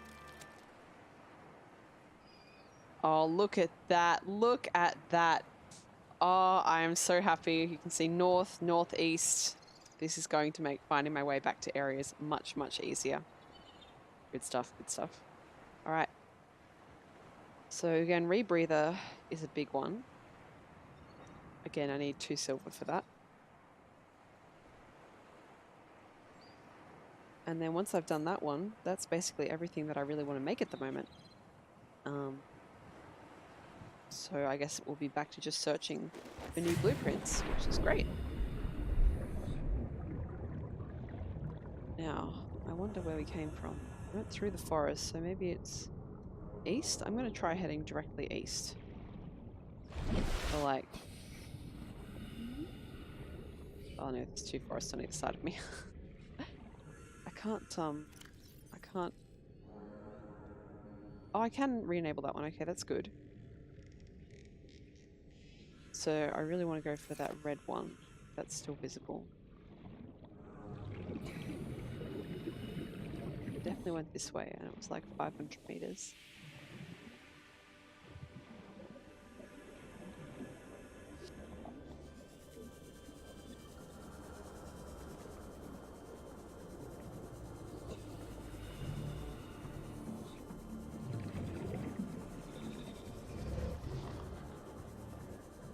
Oh, look at that. Look at that. Oh, I am so happy. You can see north, northeast. This is going to make finding my way back to areas much, much easier. Good stuff, good stuff. All right. So again, rebreather is a big one. Again, I need 2 silver for that. And then once I've done that one, that's basically everything that I really want to make at the moment. So I guess we'll be back to just searching for new blueprints, which is great. Now, I wonder where we came from. We went through the forest, so maybe it's east? I'm going to try heading directly east. Or like... Oh no, there's 2 forests on either side of me. I can't... Oh, I can re-enable that one. Okay, that's good. So I really want to go for that red one that's still visible. Definitely went this way and it was like 500 meters.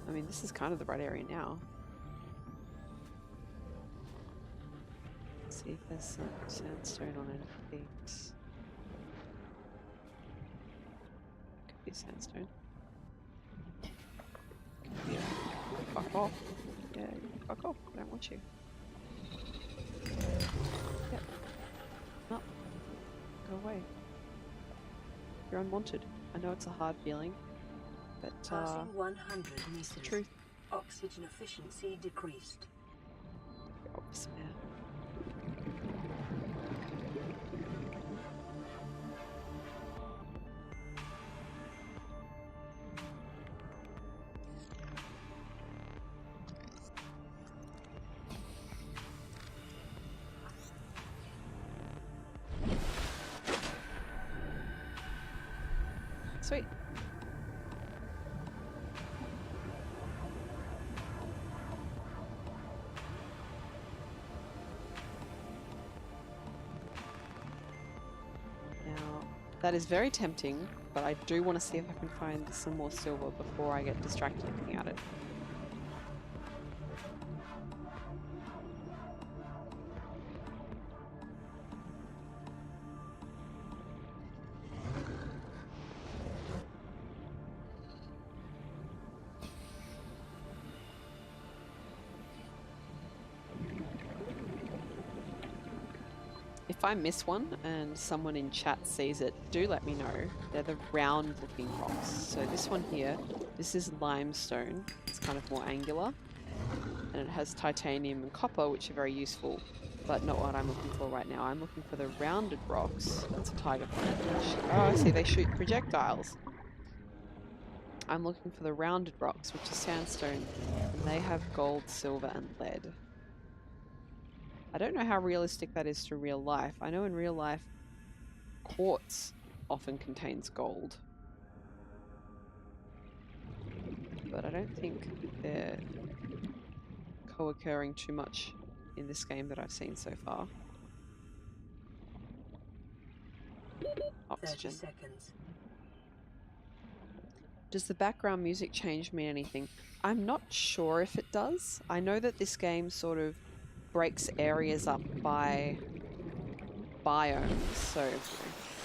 I mean, this is kind of the right area now. Let's see if there's some sandstone on any of these. Could be sandstone. Could be a... Fuck off. Yeah, fuck off. I don't want you. Yep. No. Go away. You're unwanted. I know it's a hard feeling. But, Passing 100 meters. it's the truth. Oxygen efficiency decreased. Oh, man. Sweet. That is very tempting, but I do want to see if I can find some more silver before I get distracted looking at it. If I miss one and someone in chat sees it, do let me know. They're the round looking rocks. So this one here, this is limestone. It's kind of more angular. And it has titanium and copper, which are very useful, but not what I'm looking for right now. I'm looking for the rounded rocks. That's a tiger plant. Oh, I see, they shoot projectiles. I'm looking for the rounded rocks, which is sandstone, and they have gold, silver, and lead. I don't know how realistic that is to real life. I know in real life, quartz often contains gold. But I don't think they're co-occurring too much in this game that I've seen so far. 30 Oxygen. seconds. Does the background music change mean anything? I'm not sure if it does. I know that this game sort of breaks areas up by biomes, so you know,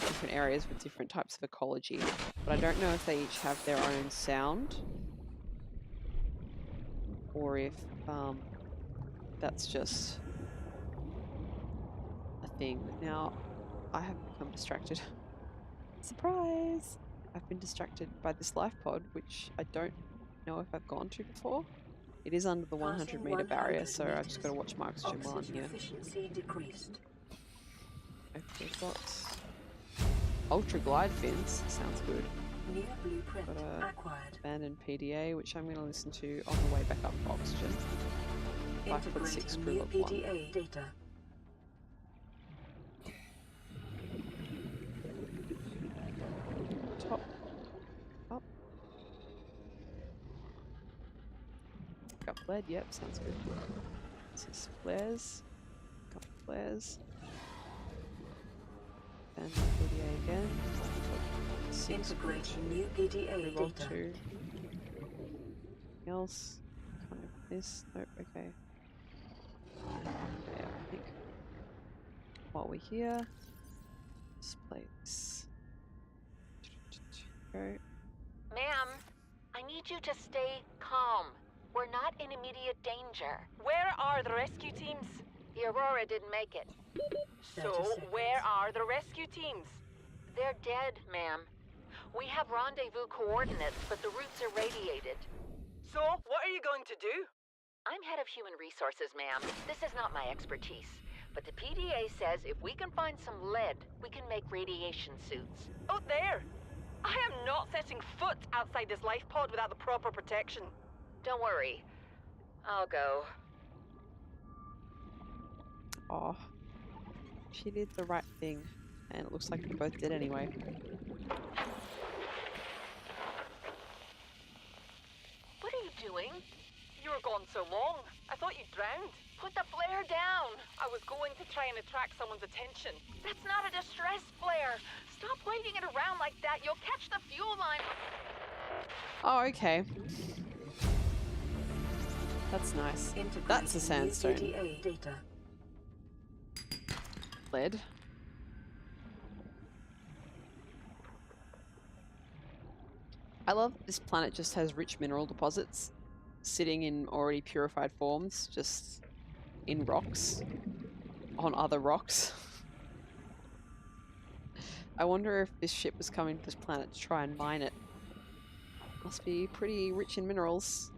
different areas with different types of ecology, but I don't know if they each have their own sound or if that's just a thing. Now, I have become distracted. Surprise! I've been distracted by this life pod, which I don't know if I've gone to before. It is under the 100-meter barrier, so I've just got to watch my oxygen while I'm Oxygen here. efficiency decreased. Okay, we've got ultra glide fins. Sounds good. New blueprint Got acquired. abandoned PDA, which I'm going to listen to on the way back up for oxygen. 5'6" Integrating crew new level 1. PDA data. Top. Up. Got fled, yep, sounds good. This is flares. Couple flares. And PDA again. 6 Integrating new PDA log data. 2. Anything else? Kind of this. Nope, okay. Yeah, I think while we're here, let's play this. Go. Ma'am, I need you to stay calm. We're not in immediate danger. Where are the rescue teams? The Aurora didn't make it. 30 So, seconds. where are the rescue teams? They're dead, ma'am. We have rendezvous coordinates, but the routes are radiated. So, what are you going to do? I'm head of human resources, ma'am. This is not my expertise. But the PDA says if we can find some lead, we can make radiation suits. Out there! I am not setting foot outside this life pod without the proper protection. Don't worry. I'll go. Oh, she did the right thing, and it looks like we both did anyway. What are you doing? You were gone so long. I thought you drowned. Put the flare down! I was going to try and attract someone's attention. That's not a distress flare! Stop waving it around like that. You'll catch the fuel line. Oh, okay. That's nice. Integrating That's a new sandstone. PDA data. Lead. I love this planet just has rich mineral deposits sitting in already purified forms, just in rocks, on other rocks. I wonder if this ship was coming to this planet to try and mine it. Must be pretty rich in minerals.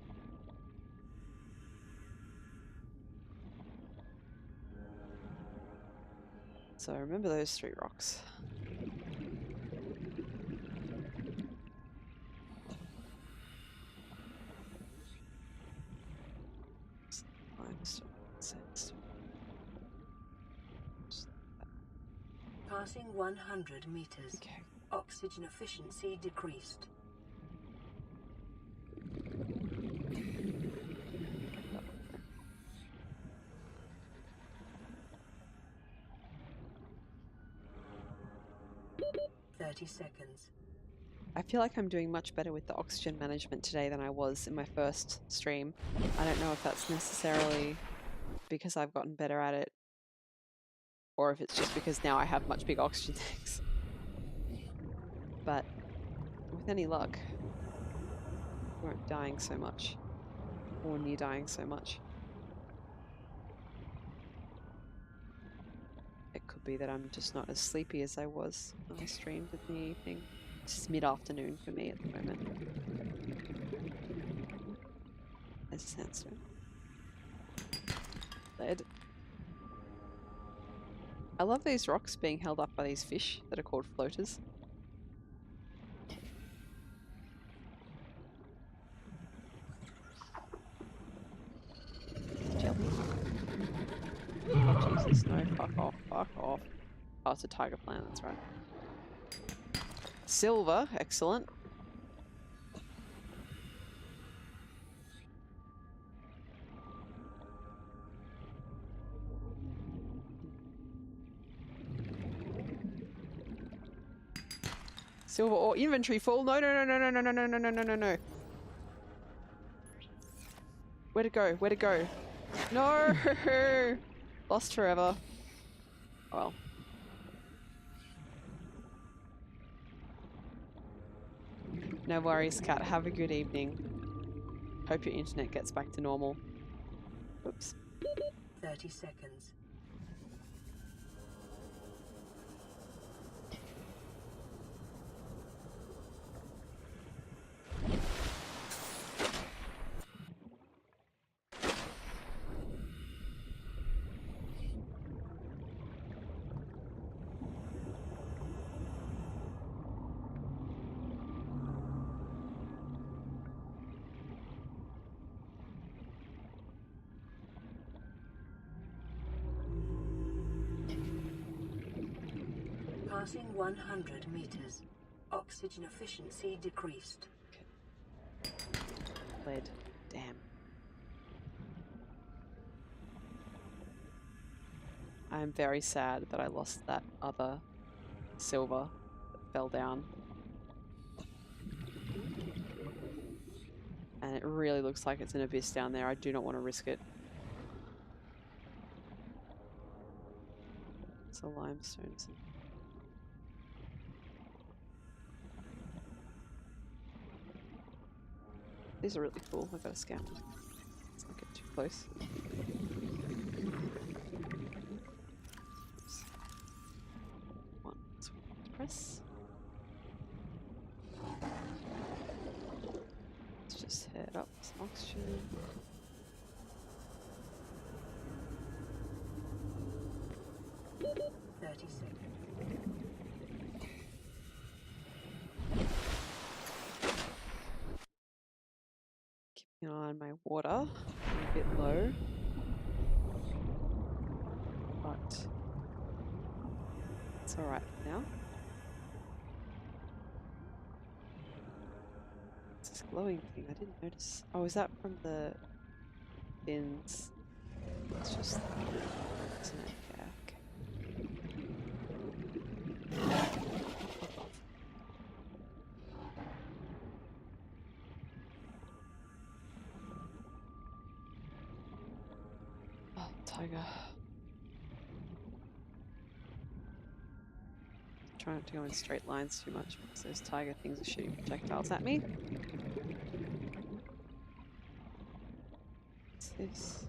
So remember those 3 rocks. Limestone, sandstone. Passing 100 meters. Okay. Oxygen efficiency decreased. "30 seconds. I feel like I'm doing much better with the oxygen management today than I was in my first stream. I don't know if that's necessarily because I've gotten better at it, or if it's just because now I have much bigger oxygen tanks. But with any luck, we won't dying so much, or near dying so much. It could be that I'm just not as sleepy as I was when I streamed in the evening. It's mid-afternoon for me at the moment. There's a sandstone. Lead. I love these rocks being held up by these fish that are called floaters. Jelly. Oh Jesus, no, fuck off, fuck off. Oh, it's a tiger plant, that's right. Silver, excellent. Silver ore inventory full. No, no, no, no, no, no, no, no, no, no, no, no. Where to go? Where to go? No! Lost forever. Oh well. No worries, cat. Have a good evening. Hope your internet gets back to normal. Oops. 30 seconds. Passing 100 meters. Oxygen efficiency decreased. Lead. Damn. I'm very sad that I lost that other silver that fell down. And it really looks like it's an abyss down there. I do not want to risk it. It's a limestone. These are really cool. I gotta scan them. Let's not get too close. Oops. One, press. Let's just head up some oxygen. Keeping an eye on my water. I'm a bit low. But it's alright for now. It's this glowing thing. I didn't notice. Oh, is that from the bins? It's just isn't it? Yeah, okay. Fuck off. Oh, tiger. Try not to go in straight lines too much because those tiger things are shooting projectiles at me. What's this?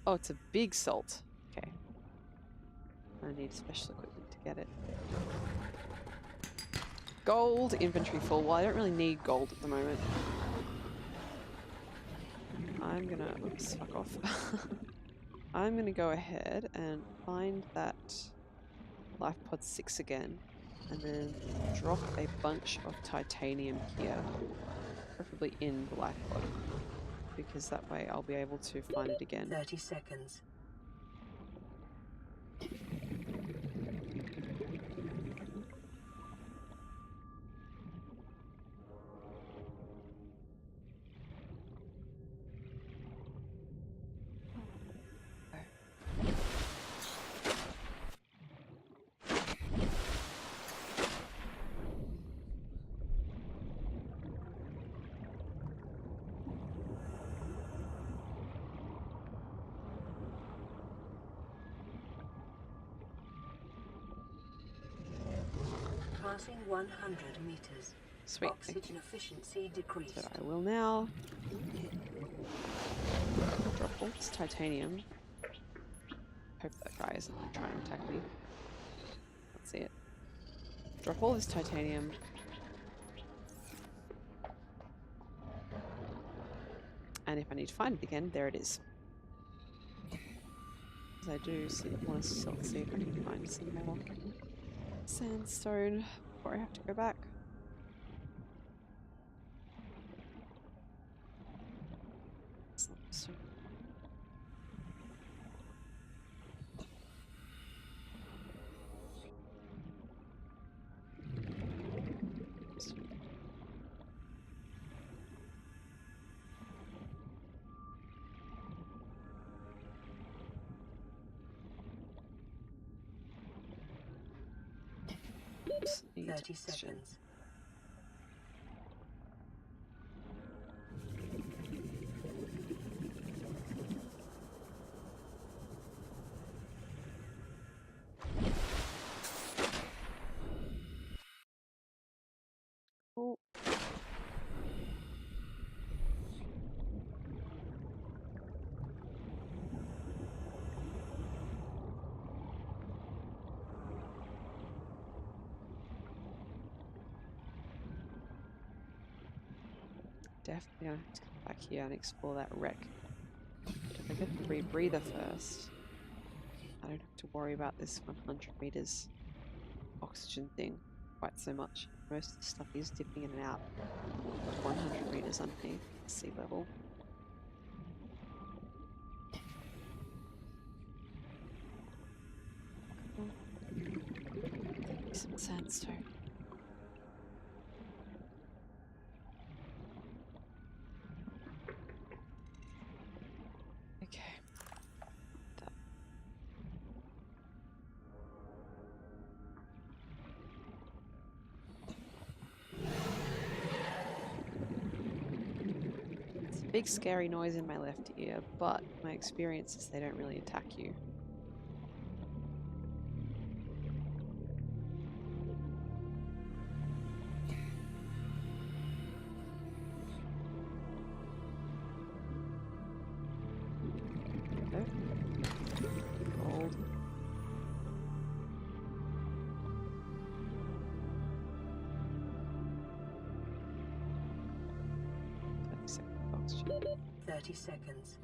Oh, it's a big salt. Okay. I need special equipment to get it. Gold, inventory full. Well, I don't really need gold at the moment. I'm gonna... Oops, fuck off. I'm gonna go ahead and find that life pod 6 again and then drop a bunch of titanium here, preferably in the life pod, because that way I'll be able to find it again. 30 seconds. Passing 100 meters. Sweet. Oxygen efficiency decreased. So I will now drop all this titanium. Hope that guy isn't trying to attack me. Let's see it. Drop all this titanium. And if I need to find it again, there it is. Because I do want to see if I can find some more sandstone before I have to go back. It's not so. Oops, need 30 oxygen. seconds. Oh. Definitely gonna have to come back here and explore that wreck. If I get the rebreather first, I don't have to worry about this 100 meters oxygen thing quite so much. Most of the stuff is dipping in and out of 100 meters underneath sea level. Some sandstone. Okay. That. It's a big scary noise in my left ear, but my experience is they don't really attack you. No. Gold. Oxygen. 30 seconds.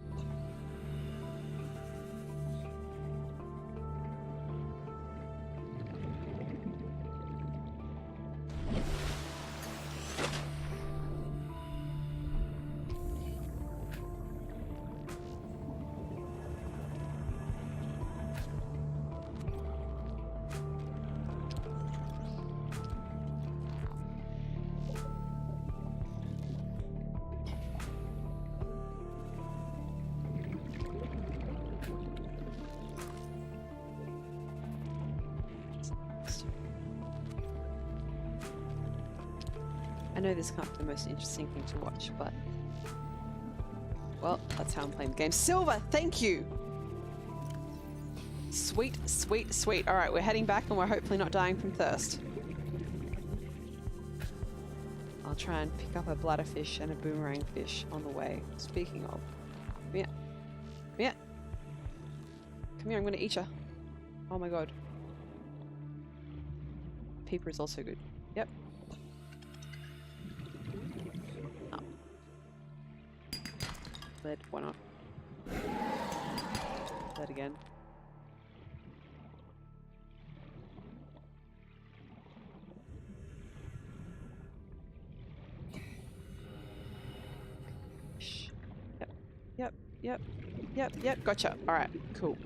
I know this can't be the most interesting thing to watch, but well, that's how I'm playing the game. Silver, thank you! Sweet, sweet, sweet. Alright, we're heading back and we're hopefully not dying from thirst. I'll try and pick up a bladderfish and a boomerang fish on the way. Speaking of, come here. Come here. Come here, I'm gonna eat ya. Oh my god. Peeper is also good. Yep. Oh. Lead, why not? Lead again. Shh. Yep, gotcha. Alright, cool.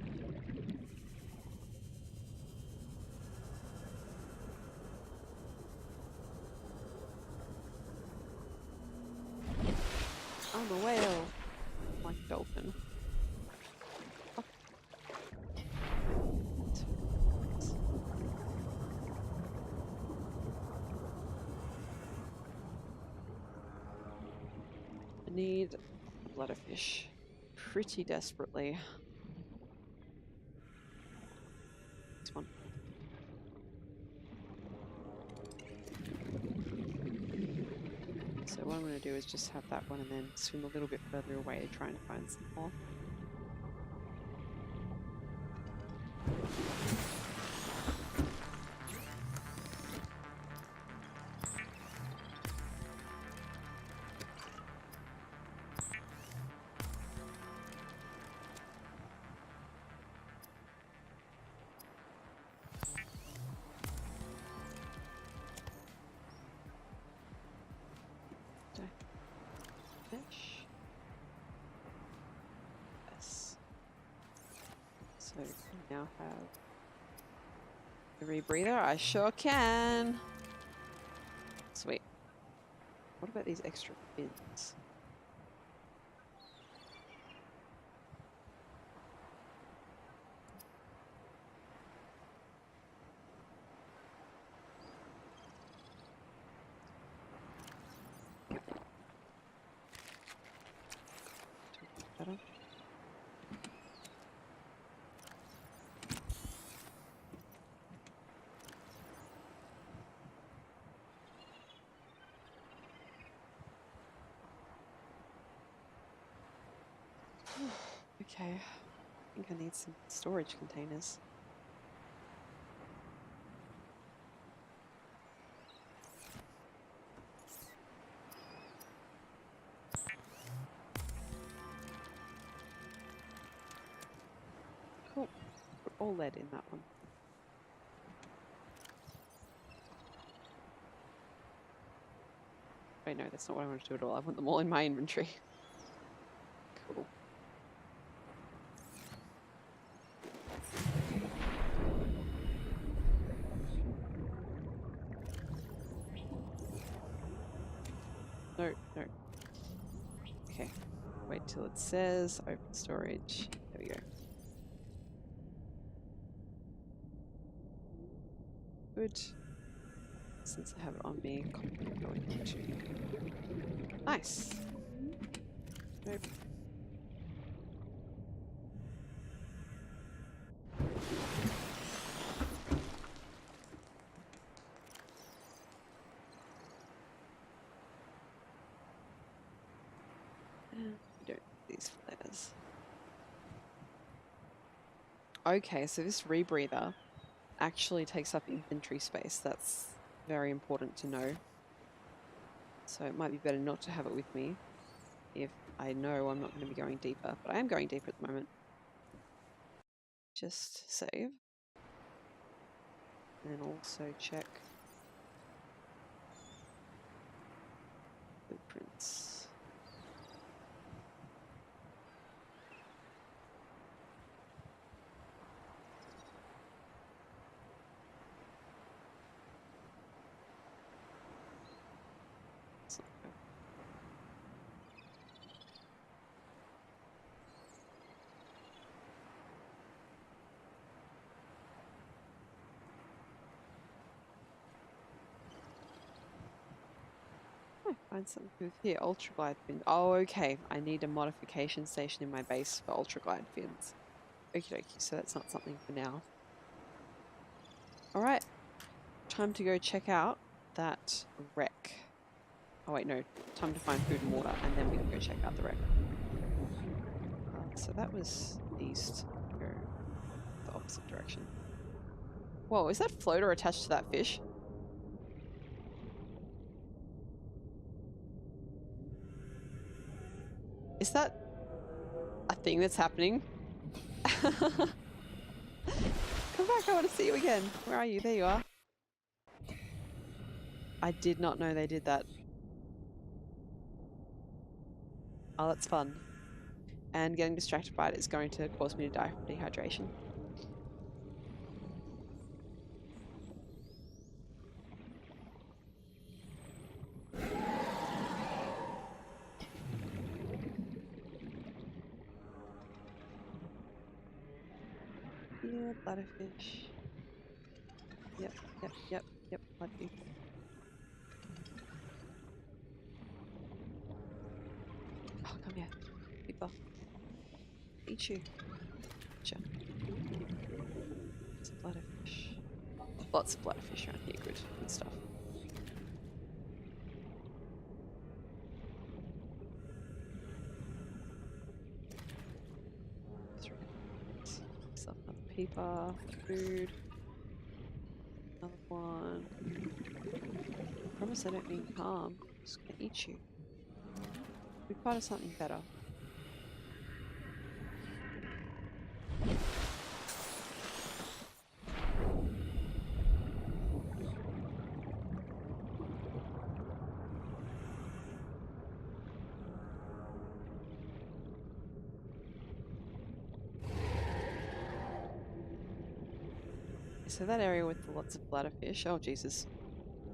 I'm a whale. Like a dolphin. Oh. I need bladderfish pretty desperately. This one. So what I'm going to do is just have that one and then swim a little bit further away to try and find some more. Fish. Yes. So we now have the rebreather. I sure can. Sweet. What about these extra fins? Okay. I think I need some storage containers. Cool. Put all lead in that one. Wait, no, that's not what I want to do at all. I want them all in my inventory. Cool. No, no. Okay. Wait till it says open storage. There we go. Good. Since I have it on me, copy and go into. Nice. Nope. We don't need these flares. Okay, so this rebreather actually takes up inventory space. That's very important to know. So it might be better not to have it with me if I know I'm not going to be going deeper. But I am going deeper at the moment. Just save. And also check blueprints. Find something good here. Ultra glide fin. Oh, okay. I need a modification station in my base for ultra glide fins. Okie dokie. So that's not something for now. Alright. Time to go check out that wreck. Oh, wait, no. Time to find food and water, and then we can go check out the wreck. So that was east. Go the opposite direction. Whoa, is that floater attached to that fish? Is that a thing that's happening? Come back, I want to see you again. Where are you? There you are. I did not know they did that. Oh, that's fun. And getting distracted by it is going to cause me to die from dehydration. Yeah, bladderfish. Yep, bloodfish. Oh, come here. People. Eat you. Gotcha. It's a bladderfish. Lots of bladderfish around here. Good stuff. Myself another peeper. Food. Another one. I promise I don't mean harm. I'm just gonna eat you. Be part of something better. So that area with the lots of bladderfish, oh Jesus,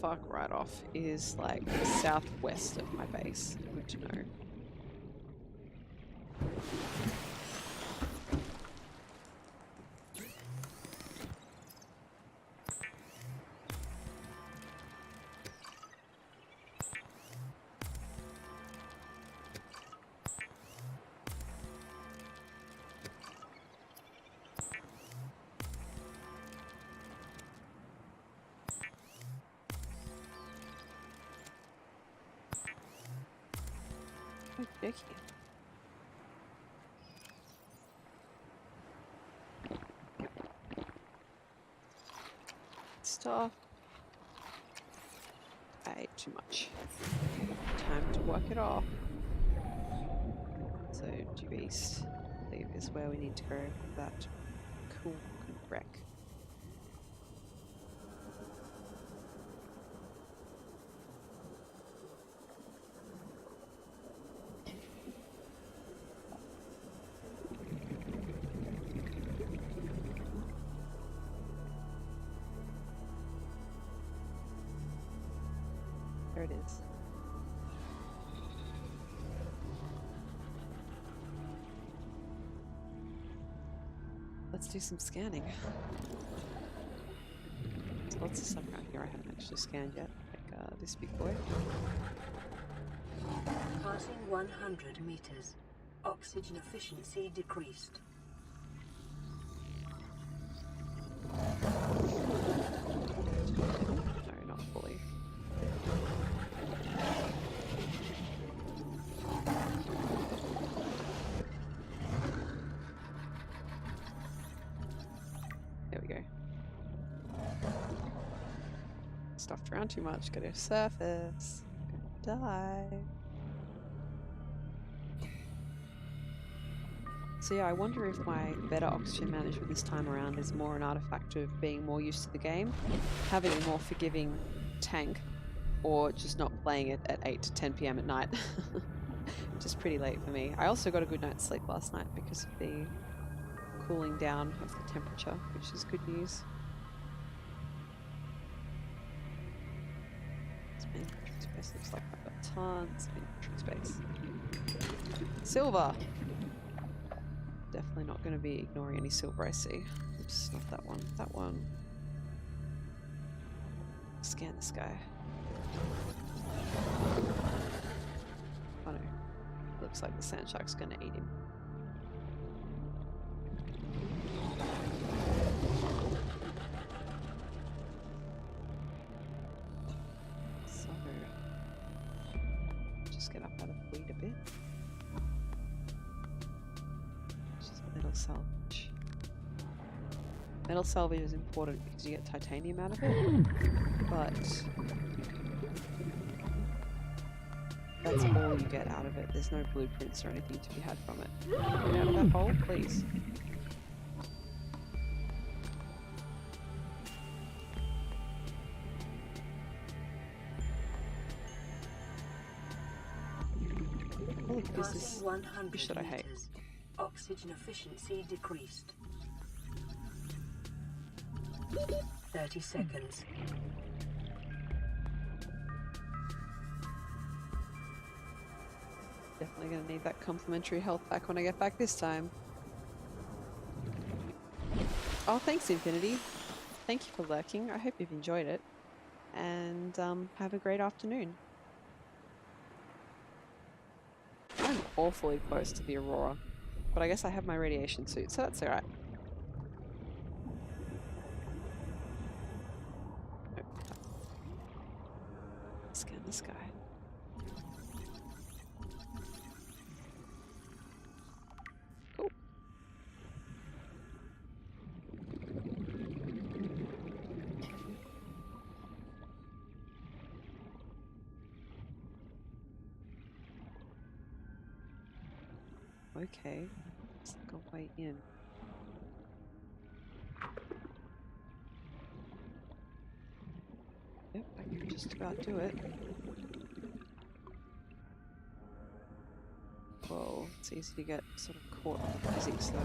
fuck right off, is like southwest of my base. Good to know. Okey-dokey. stuff. I ate too much. Time to work it off. So due east, I believe, is where we need to go for that cool wreck. There it is. Let's do some scanning. There's lots of stuff around here I haven't actually scanned yet, like this big boy. Passing 100 meters. Oxygen efficiency decreased. No, not fully. There we go. Stuffed around too much, go to surface. Gonna die. So yeah, I wonder if my better oxygen management this time around is more an artifact of being more used to the game, having a more forgiving tank, or just not playing it at 8 to 10 p.m. at night. Which is pretty late for me. I also got a good night's sleep last night because of the cooling down of the temperature, which is good news. Inventory space looks like I've got tons of inventory space. Silver! Definitely not going to be ignoring any silver I see. Oops, not that one. That one. Scan this guy. Oh no. Looks like the sand shark's going to eat him. So, just get up out of the weed a bit. Metal salvage. Metal salvage is important because you get titanium out of it, but that's all you get out of it. There's no blueprints or anything to be had from it. Get out of that hole, please. All of this is Passing 100 fish that I hate. meters. Oxygen efficiency decreased. 30 seconds. Definitely going to need that complimentary health back when I get back this time. Oh, thanks, Infinity. Thank you for lurking. I hope you've enjoyed it. And have a great afternoon. I'm awfully close to the Aurora, but I guess I have my radiation suit, so that's alright. Scan this guy. Cool. Okay, let's go way in. Yep, I can just about do it. Whoa, it's easy to get sort of caught on the physics though.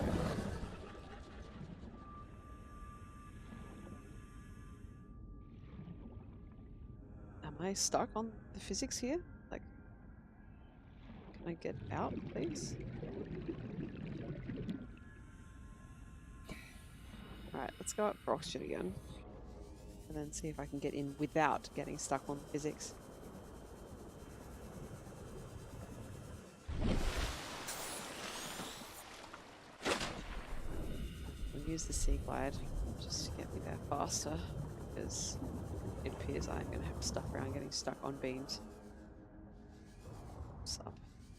Am I stuck on the physics here? Like, can I get out, please? Alright, let's go up for oxygen again. And then see if I can get in without getting stuck on physics. We'll use the Sea Glide just to get me there faster, because it appears I'm going to have stuff around getting stuck on beams. Up.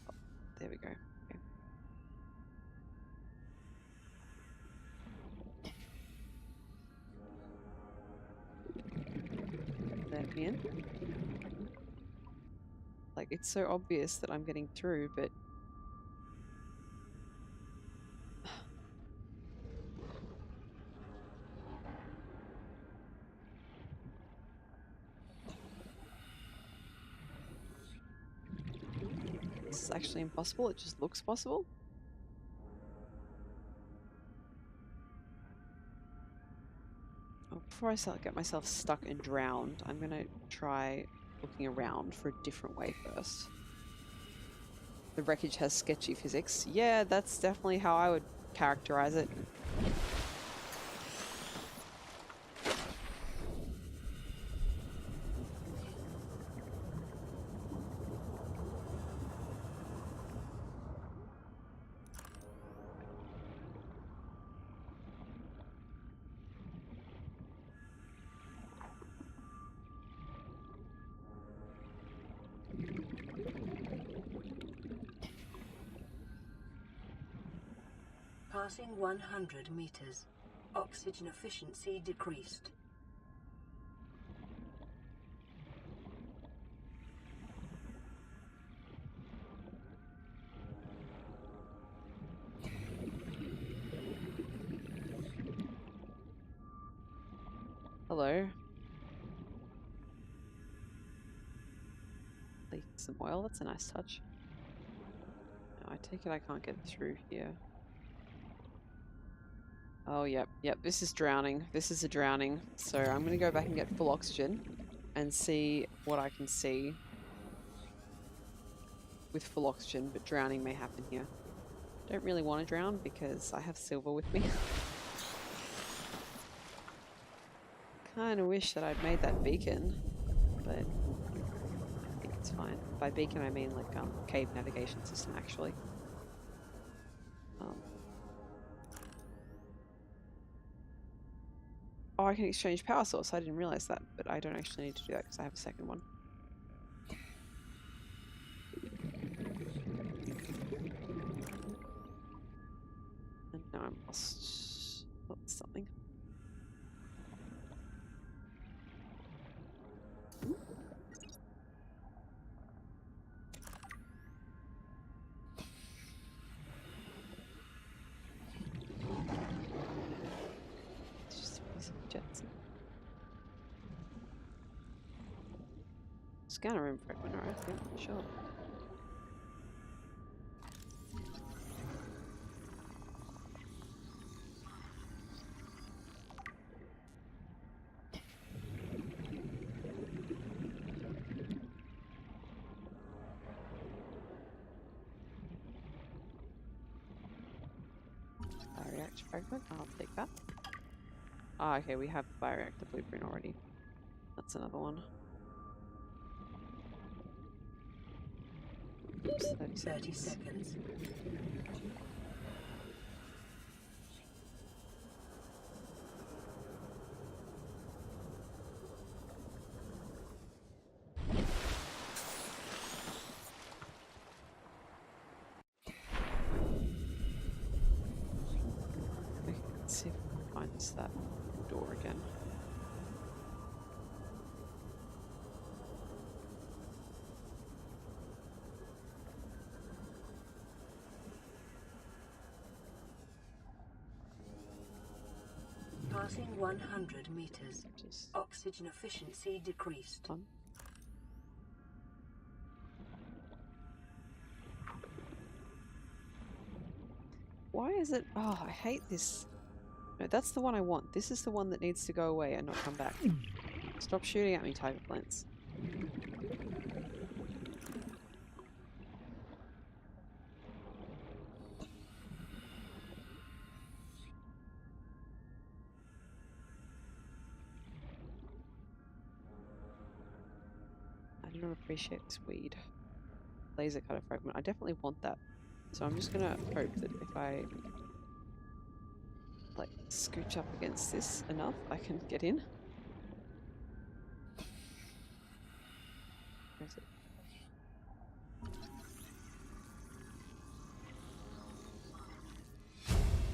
Oh, there we go. Okay. let me in. Like, it's so obvious that I'm getting through, but... This is actually impossible, it just looks possible. Oh, before I get myself stuck and drowned, I'm gonna try looking around for a different way first. The wreckage has sketchy physics. Yeah, that's definitely how I would characterize it. Passing 100 meters. Oxygen efficiency decreased. Hello. Leak some oil, that's a nice touch. No, I take it I can't get through here. Oh, yep, this is drowning. This is a drowning. So I'm gonna go back and get full oxygen and see what I can see with full oxygen, but drowning may happen here. Don't really want to drown because I have silver with me. Kinda wish that I'd made that beacon, but I think it's fine. By beacon I mean like cave navigation system actually. Oh, I can exchange power source. I didn't realize that, but I don't actually need to do that because I have a second one. And now I'm lost. Oh, something. Scanner room fragment, alright, yeah, sure. Bioreactor fragment, I'll take that. Ah, okay, we have the bioreactor blueprint already. That's another one. Oops, 30 seconds. Okay, let's see if we can find that door again. Passing 100 meters. Oxygen efficiency decreased. Why is it? Oh, I hate this. No, that's the one I want. This is the one that needs to go away and not come back. Stop shooting at me, tiger plants. I don't appreciate this weed. Laser cutter fragment. I definitely want that. So I'm just gonna hope that if I like scooch up against this enough, I can get in. Where is it?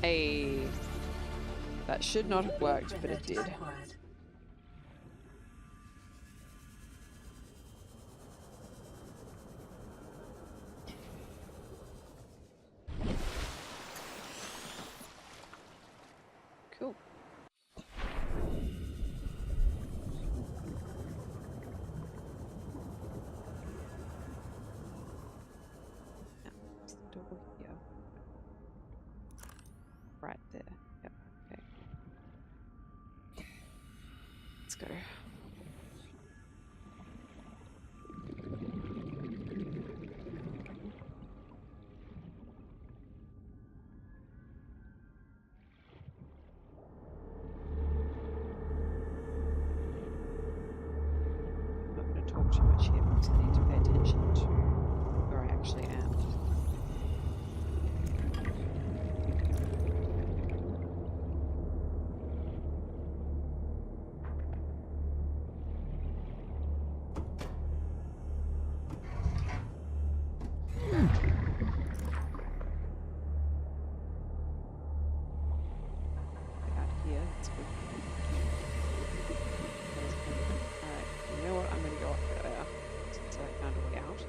Hey, that should not have worked, but it did. right there. Yep. Okay. Let's go. I'm not going to talk too much here because I need to pay attention to where I actually am. Out here, that's good. Alright, you know what? I'm going to go up there since I found a way out.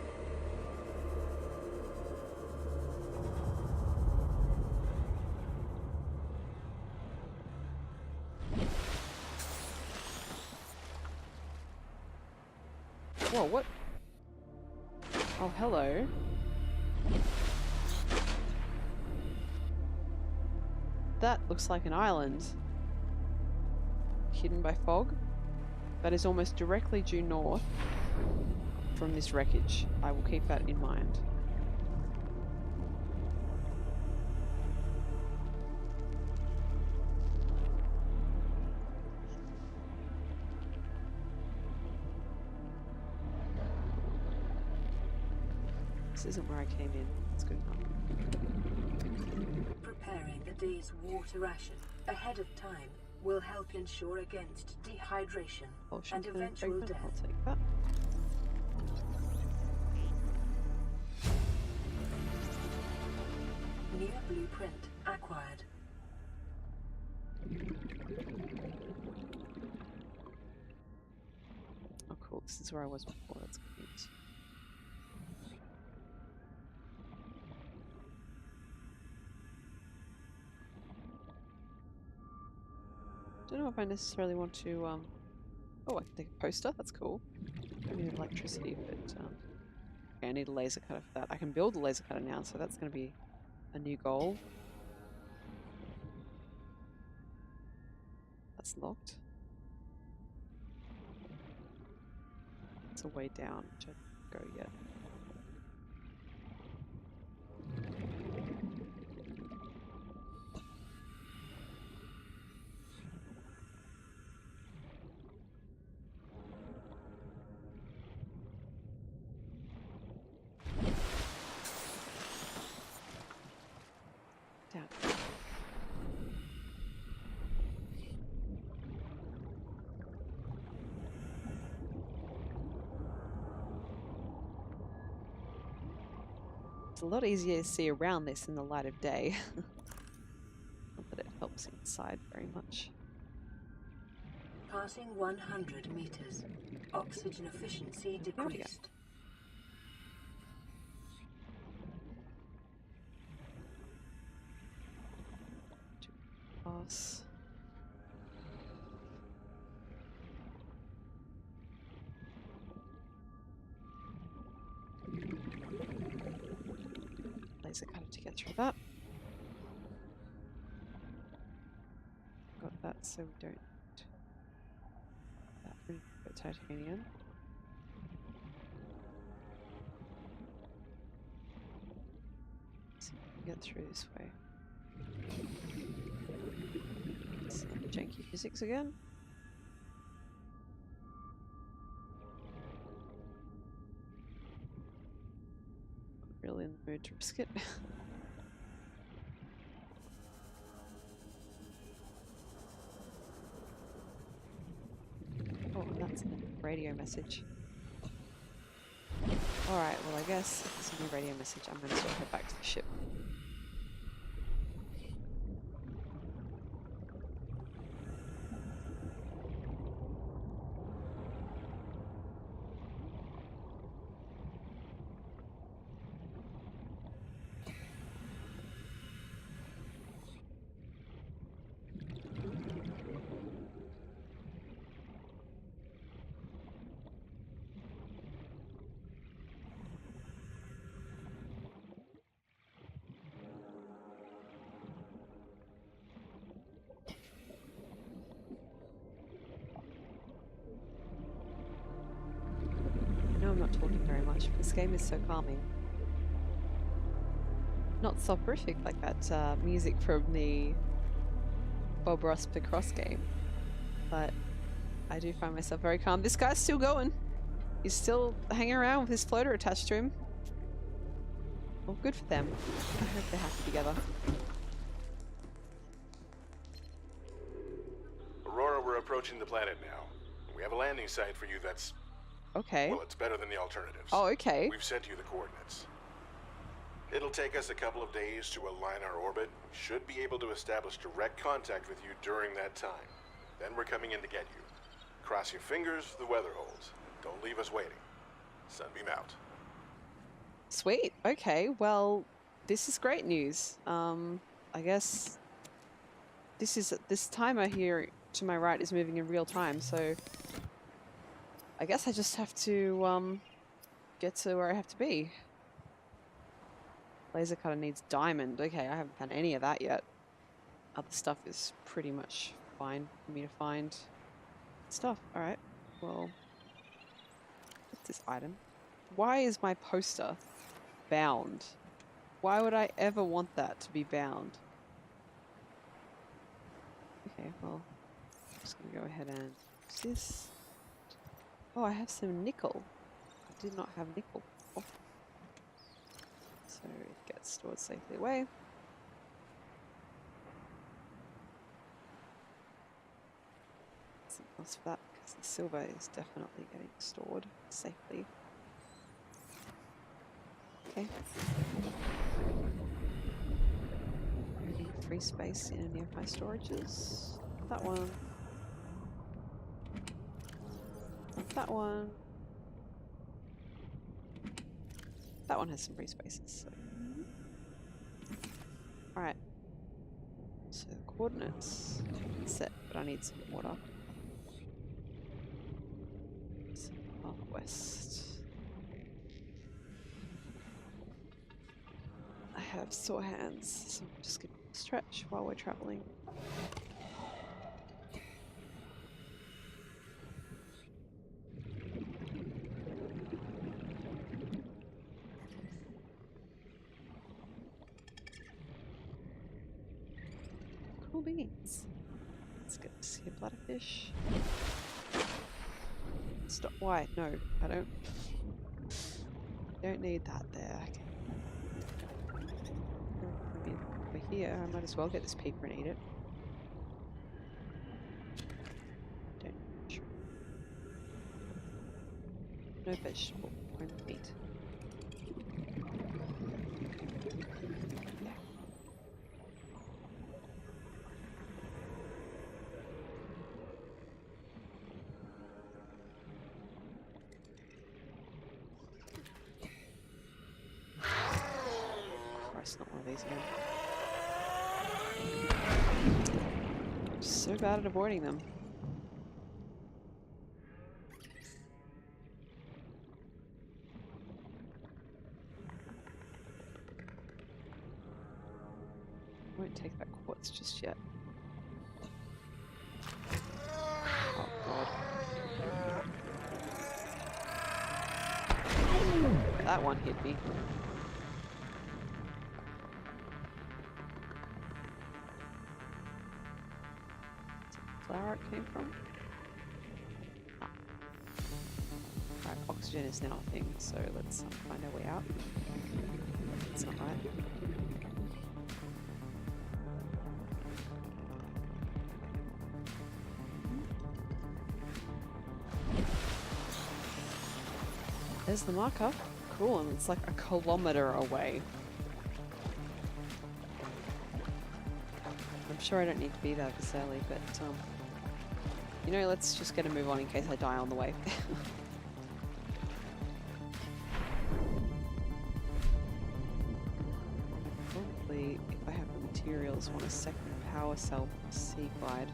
Whoa, what? Oh, hello. That looks like an island. Hidden by fog. That is almost directly due north from this wreckage. I will keep that in mind. This isn't where I came in. That's good enough. Preparing a day's water ration ahead of time will help ensure against dehydration Potion and for eventual fragment, death. I'll take that. New blueprint acquired. Oh cool, this is where I was before, that's good. Don't know if I necessarily want to, oh, I can take a poster, that's cool. I need electricity, but, okay, I need a laser cutter for that. I can build a laser cutter now, so that's going to be a new goal. That's locked. It's a way down, which I didn't go yet. Down. It's a lot easier to see around this in the light of day. Not that it helps inside very much. Passing 100 meters. Oxygen efficiency There we go. decreased. Pass. Laser cutter to get through that. Got that, so we don't need that. We need titanium. See if we can get through this way. Some janky physics again. Not really in the mood to risk it. Oh, and that's a radio message. Alright, well I guess if it's a new radio message, I'm going to sort of head back to the ship. much. This game is so calming. Not soporific like that music from the Bob Ross Picross game, but I do find myself very calm. This guy's still going. He's still hanging around with his floater attached to him. Well, good for them. I hope they're happy together. Aurora, we're approaching the planet now. We have a landing site for you that's, Okay. well, it's better than the alternatives. Oh, okay. We've sent you the coordinates. It'll take us a couple of days to align our orbit. We should be able to establish direct contact with you during that time. Then we're coming in to get you. Cross your fingers, the weather holds. Don't leave us waiting. Sunbeam out. Sweet. Okay. Well, this is great news. I guess this timer here to my right is moving in real time, so I guess I just have to get to where I have to be. Laser cutter needs diamond. Okay, I haven't found any of that yet. Other stuff is pretty much fine for me to find. Stuff. Alright. Well, what's this item? Why is my poster bound? Why would I ever want that to be bound? Okay, well, I'm just gonna go ahead and use this. Oh, I have some nickel. I did not have nickel before. So it gets stored safely away. Something else for that, because the silver is definitely getting stored safely. Okay. Need free space in any of my storages. That one. That one. That one has some free spaces. So. Alright. So the coordinates set, but I need some water. So, west. I have sore hands, so I'm just gonna stretch while we're traveling. Cool beans. Let's get this here bladderfish. Stop. Why? No, I don't need that there. Okay. I mean, over here, I might as well get this paper and eat it. Don't. Sure. No vegetable, only meat. It's not one of these again. I'm so bad at avoiding them. I won't take that quartz just yet. Oh god. That one hit me. Flower it came from. Right, oxygen is now a thing, so let's find our way out. That's not right. There's the marker. Cool, and it's like a kilometer away. I'm sure I don't need to be there this early, but you know, let's just get a move on in case I die on the way. Probably, if I have the materials, want a second power cell Sea Glide.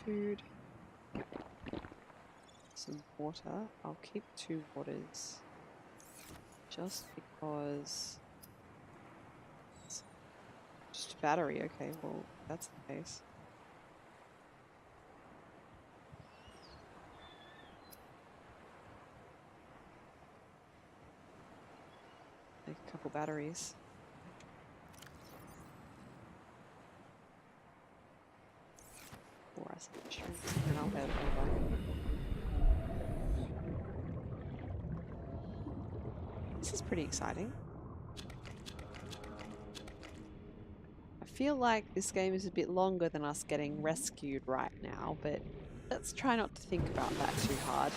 food. Some water. I'll keep 2 waters. Just because... Just a battery, okay, well, that's the case. Make a couple batteries. Or acid mushroom, and I'll head over. This is pretty exciting. I feel like this game is a bit longer than us getting rescued right now, but let's try not to think about that too hard.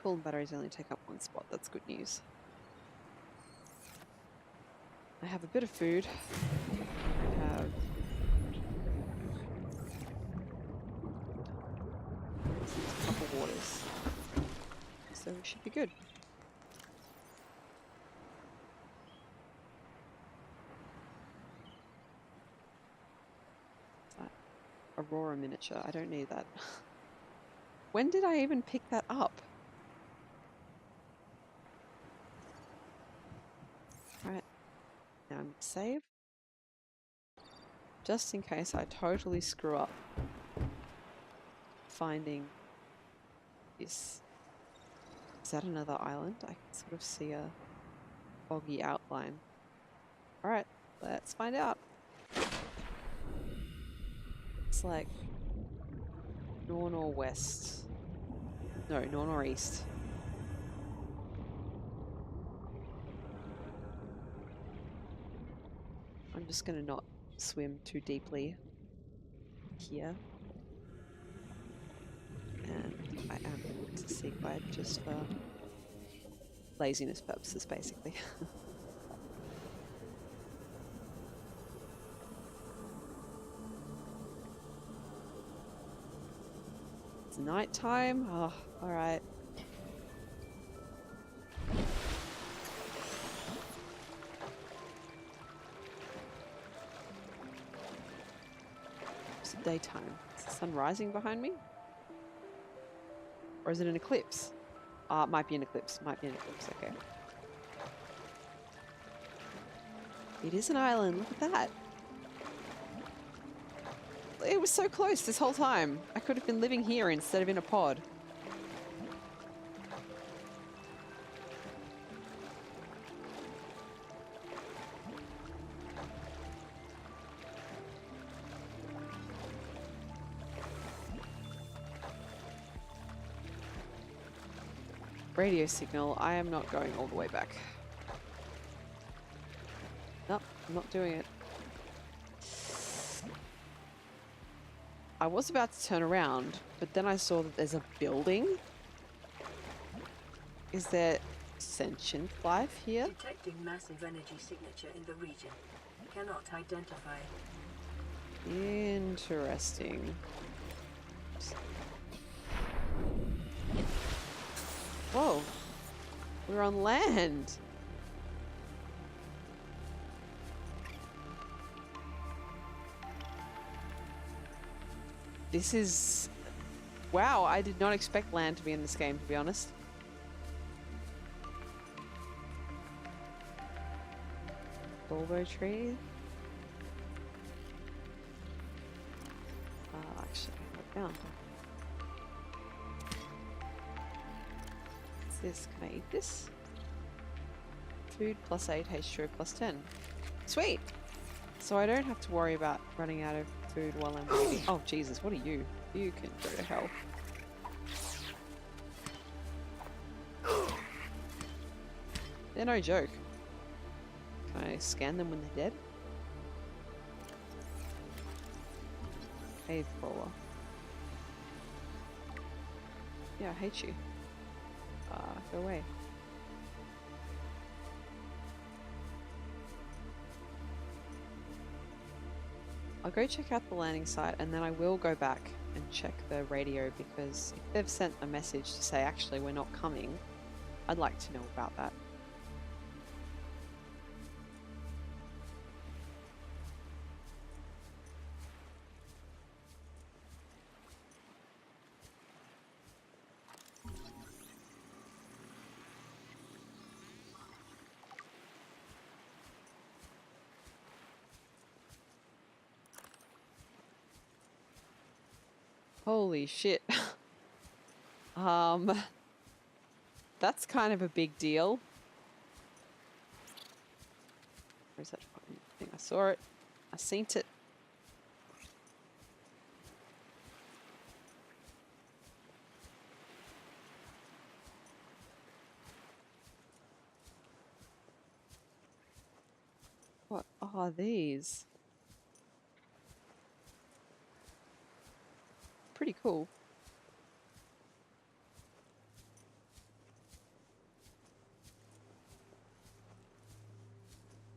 Cool, batteries only take up 1 spot. That's good news. I have a bit of food. I have a couple waters. So we should be good. That Aurora miniature. I don't need that. When did I even pick that up? Right. Now I'm gonna save. Just in case I totally screw up finding this. Is that another island? I can sort of see a foggy outline. Alright, let's find out. It's like nor-northwest. No, nor-northeast. I'm just gonna not swim too deeply here. And I am going to seek wide just for laziness purposes, basically. It's night time. Oh, alright. It's daytime. Is the sun rising behind me? Or is it an eclipse? It might be an eclipse. Might be an eclipse, okay. It is an island, look at that. It was so close this whole time. I could have been living here instead of in a pod. Radio signal. I am not going all the way back. Nope, I'm not doing it. I was about to turn around, but then I saw that there's a building. Is there sentient life here? Detecting massive energy signature in the region. Cannot identify. Interesting. Whoa, we're on land. This is... Wow, I did not expect land to be in this game, to be honest. Bulbo tree. Actually, I found it. This, can I eat this? Food plus 8, H2O plus 10. Sweet! So I don't have to worry about running out of food while I'm waiting. Oh Jesus, what are you? You can go to hell. They're no joke. Can I scan them when they're dead? Cave crawler. Yeah, I hate you. Go away. I'll go check out the landing site and then I will go back and check the radio, because if they've sent a message to say actually we're not coming, I'd like to know about that. Holy shit. That's kind of a big deal. Where's that fucking thing? I saw it. I seen it. What are these? Pretty cool.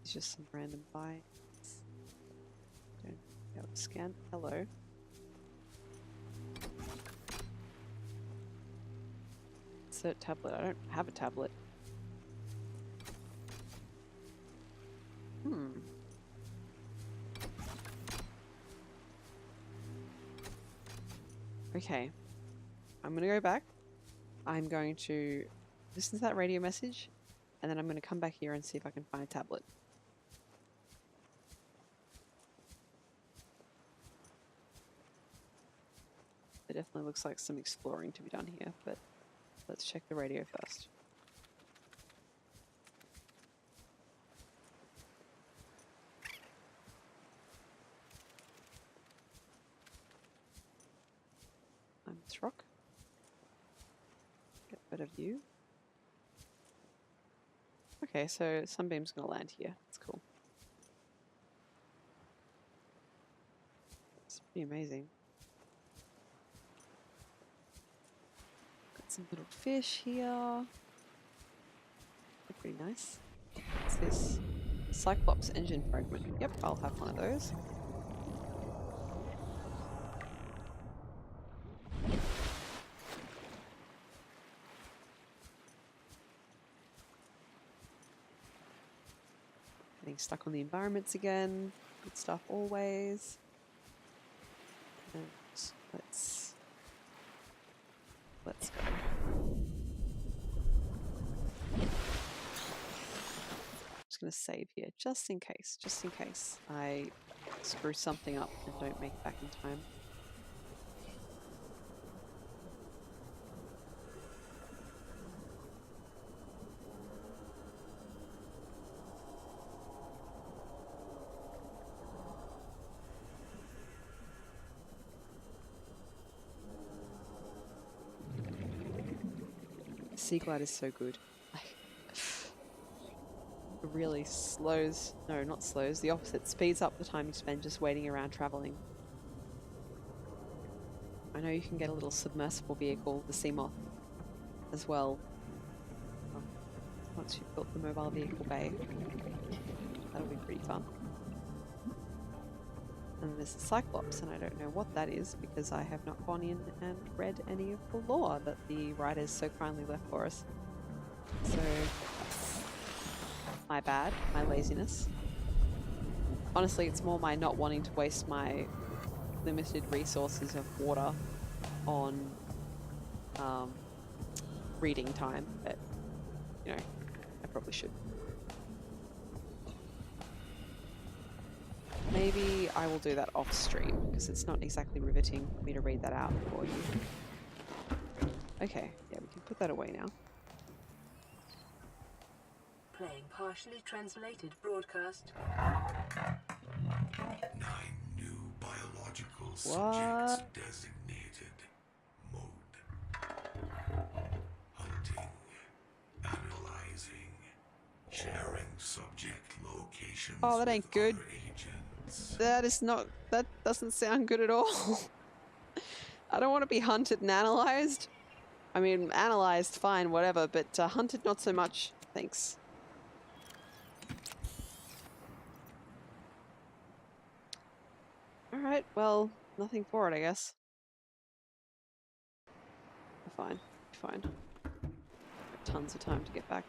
It's just some random bytes. Don't be able to scan. Hello. Insert tablet. I don't have a tablet. Okay. I'm gonna go back. I'm going to listen to that radio message, and then I'm gonna come back here and see if I can find a tablet. There definitely looks like some exploring to be done here, but let's check the radio first. This rock. Get a better view. Okay, so Sunbeam's gonna land here. That's cool. It's pretty amazing. Got some little fish here. They're pretty nice. What's this? Cyclops engine fragment. Yep, I'll have one of those. Getting stuck on the environments again. Good stuff always. And let's go. I'm just gonna save here, just in case I screw something up and don't make it back in time. Sea Glide is so good. It really slows, no, not slows, the opposite, speeds up the time you spend just waiting around traveling. I know you can get a little submersible vehicle, the Seamoth, as well. Once you've built the mobile vehicle bay. That'll be pretty fun. And there's the Cyclops, and I don't know what that is because I have not gone in and read any of the lore that the writers so kindly left for us. So that's my bad, my laziness. Honestly, it's more my not wanting to waste my limited resources of water on reading time, but you know, I probably should. Maybe I will do that off stream because it's not exactly riveting for me to read that out for you. Okay, yeah, we can put that away now. Playing partially translated broadcast. 9 new biological subjects designated. Mode. Hunting. Analyzing. Sharing subject locations. Oh, that ain't good. That is not, that doesn't sound good at all. I don't want to be hunted and analyzed. I mean, analyzed, fine, whatever, but hunted not so much. Thanks. Alright, well, nothing for it, I guess. Fine, fine. Got tons of time to get back.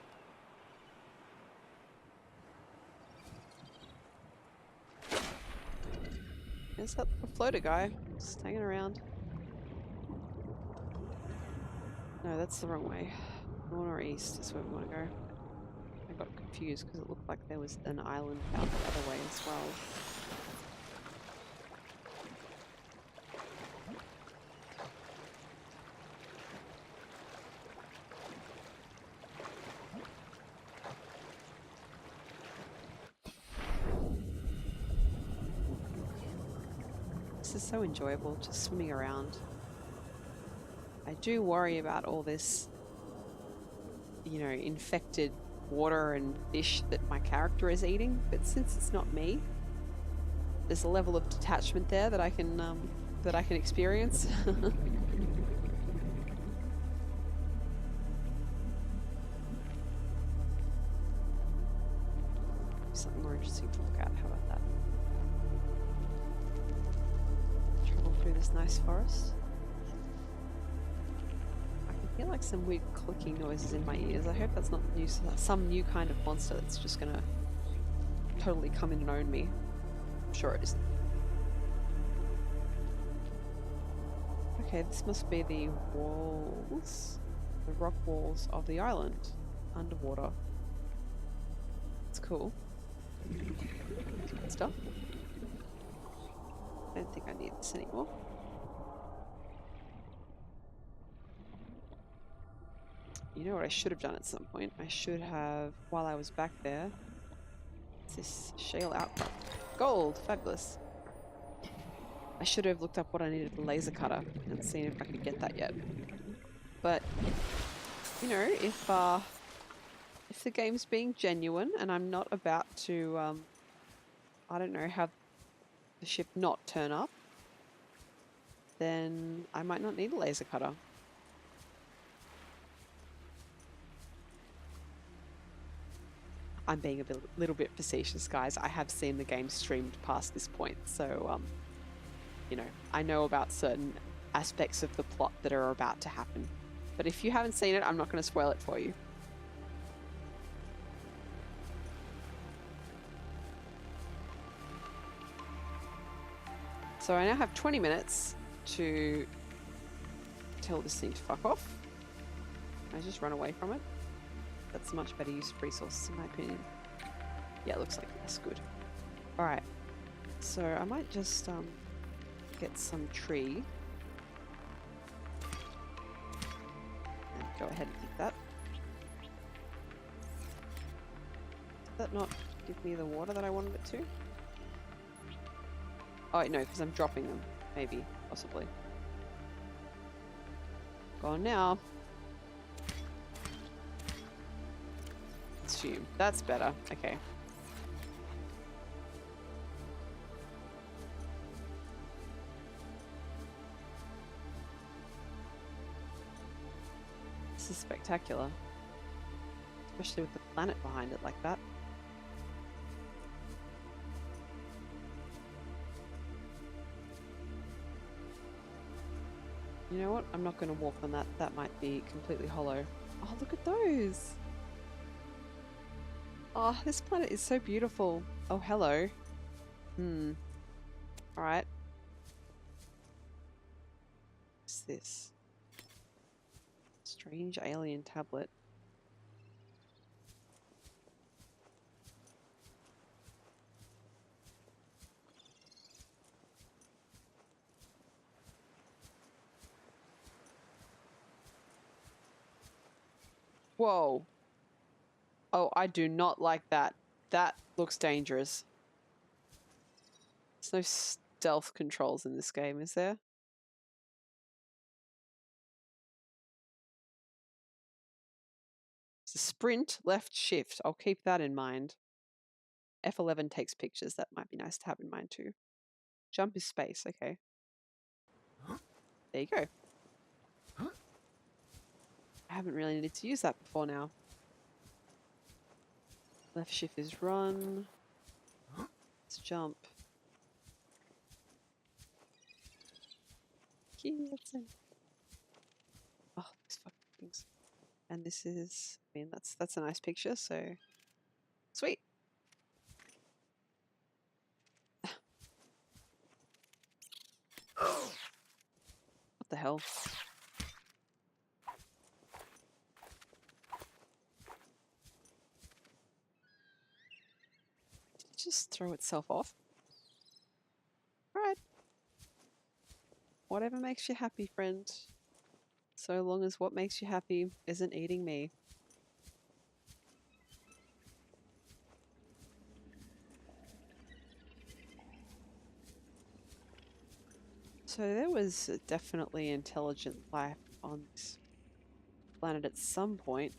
Is that the floater guy? Just hanging around. No, that's the wrong way. North or east is where we want to go. I got confused because it looked like there was an island out the other way as well. This is so enjoyable, just swimming around. I do worry about all this, you know, infected water and fish that my character is eating, but since it's not me, there's a level of detachment there that I can experience. Something more interesting to look at. How about that? Travel through this nice forest. I can hear like some weird clicking noises in my ears. I hope that's not new, some new kind of monster that's just gonna totally come in and own me. I'm sure it isn't. Okay, this must be the walls, the rock walls of the island, underwater. It's cool. Good stuff. I don't think I need this anymore. You know what I should have done at some point? I should have, while I was back there, what's this? Shale outcrop. Gold! Fabulous. I should have looked up what I needed the laser cutter and seen if I could get that yet. But, you know, if the game's being genuine and I'm not about to, I don't know, have the ship not turn up, then I might not need a laser cutter. I'm being a little bit facetious, guys. I have seen the game streamed past this point, so, you know, I know about certain aspects of the plot that are about to happen. But if you haven't seen it, I'm not going to spoil it for you. So I now have 20 minutes to tell this thing to fuck off. I just run away from it. That's a much better use of resources in my opinion. Yeah, it looks like that's good. Alright, so I might just get some tree. And go ahead and eat that. Did that not give me the water that I wanted it to? Oh, no, because I'm dropping them. Maybe, possibly. Gone now. Consume. That's better. Okay. This is spectacular. Especially with the planet behind it like that. You know what? I'm not going to walk on that. That might be completely hollow. Oh, look at those! Oh, this planet is so beautiful. Oh, hello. Alright. What's this? Strange alien tablet. Whoa. Oh, I do not like that. That looks dangerous. There's no stealth controls in this game, is there? It's a sprint, left, shift. I'll keep that in mind. F11 takes pictures. That might be nice to have in mind too. Jump is space. Okay. There you go. I haven't really needed to use that before now. Left shift is run. Let's jump. key. That's it. Oh, these fucking things. And this is, I mean, that's a nice picture. So sweet. What the hell? Did it just throw itself off? Alright. Whatever makes you happy, friend. So long as what makes you happy isn't eating me. So there was definitely intelligent life on this planet at some point.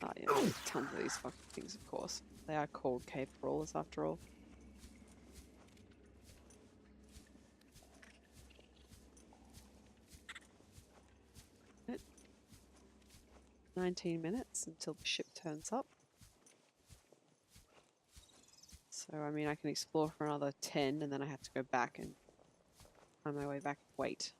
Oh yeah, tons of these fucking things, of course. They are called cave crawlers after all. It- 19 minutes until the ship turns up. So, I mean, I can explore for another 10 and then I have to go back and find my way back and wait.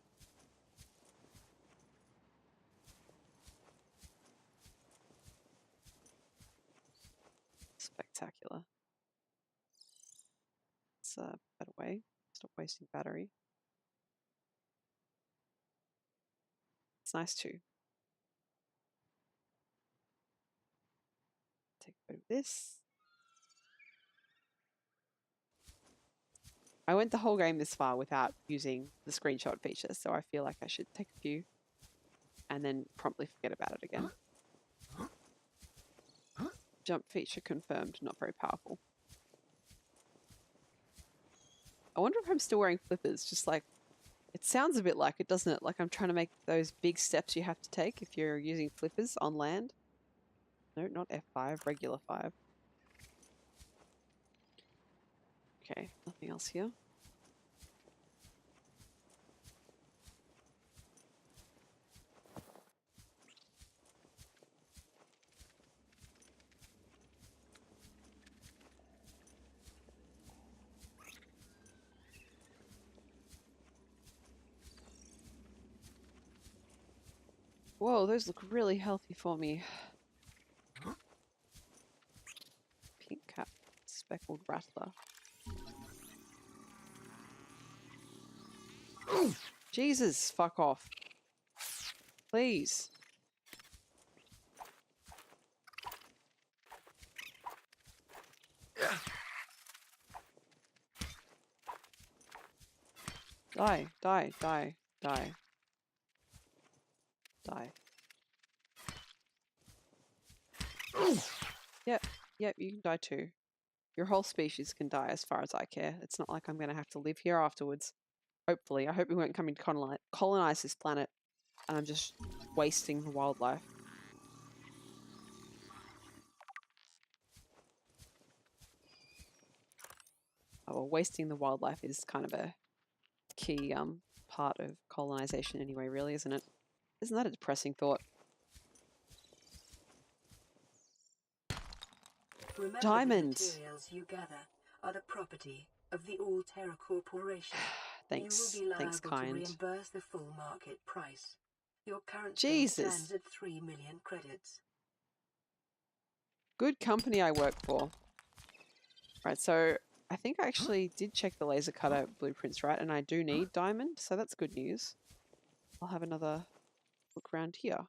Spectacular. It's a better way. Stop wasting battery. It's nice too. Take a bit of this. I went the whole game this far without using the screenshot feature, so I feel like I should take a few and then promptly forget about it again. Jump feature confirmed, not very powerful. I wonder if I'm still wearing flippers, just like, it sounds a bit like it, doesn't it? Like I'm trying to make those big steps you have to take if you're using flippers on land. No, not F5, regular 5. Okay, nothing else here. Whoa, those look really healthy for me. Pink cap, speckled rattler. Jesus, fuck off. Please. Die, die, die, die. Die. Yep, you can die too. Your whole species can die as far as I care. It's not like I'm going to have to live here afterwards. Hopefully. I hope we won't come in to colonize this planet and I'm just wasting the wildlife. Oh, well, wasting the wildlife is kind of a key part of colonization anyway, really, isn't it? Isn't that a depressing thought? Remember, Diamond! the materials you gather are the property of the All-Terra Corporation. Thanks. You will be Thanks, liable to kind. reimburse the full market price. Your current Jesus. spend stands at 3 million credits. Good company I work for. Right, so I think I actually did check the laser cutter blueprints, right? And I do need diamond, so that's good news. I'll have another look around here.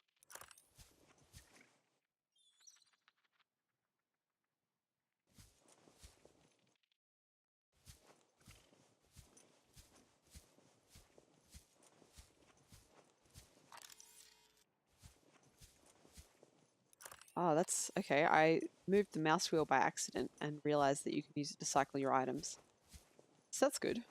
Oh, that's okay. I moved the mouse wheel by accident and realized that you can use it to cycle your items. So that's good.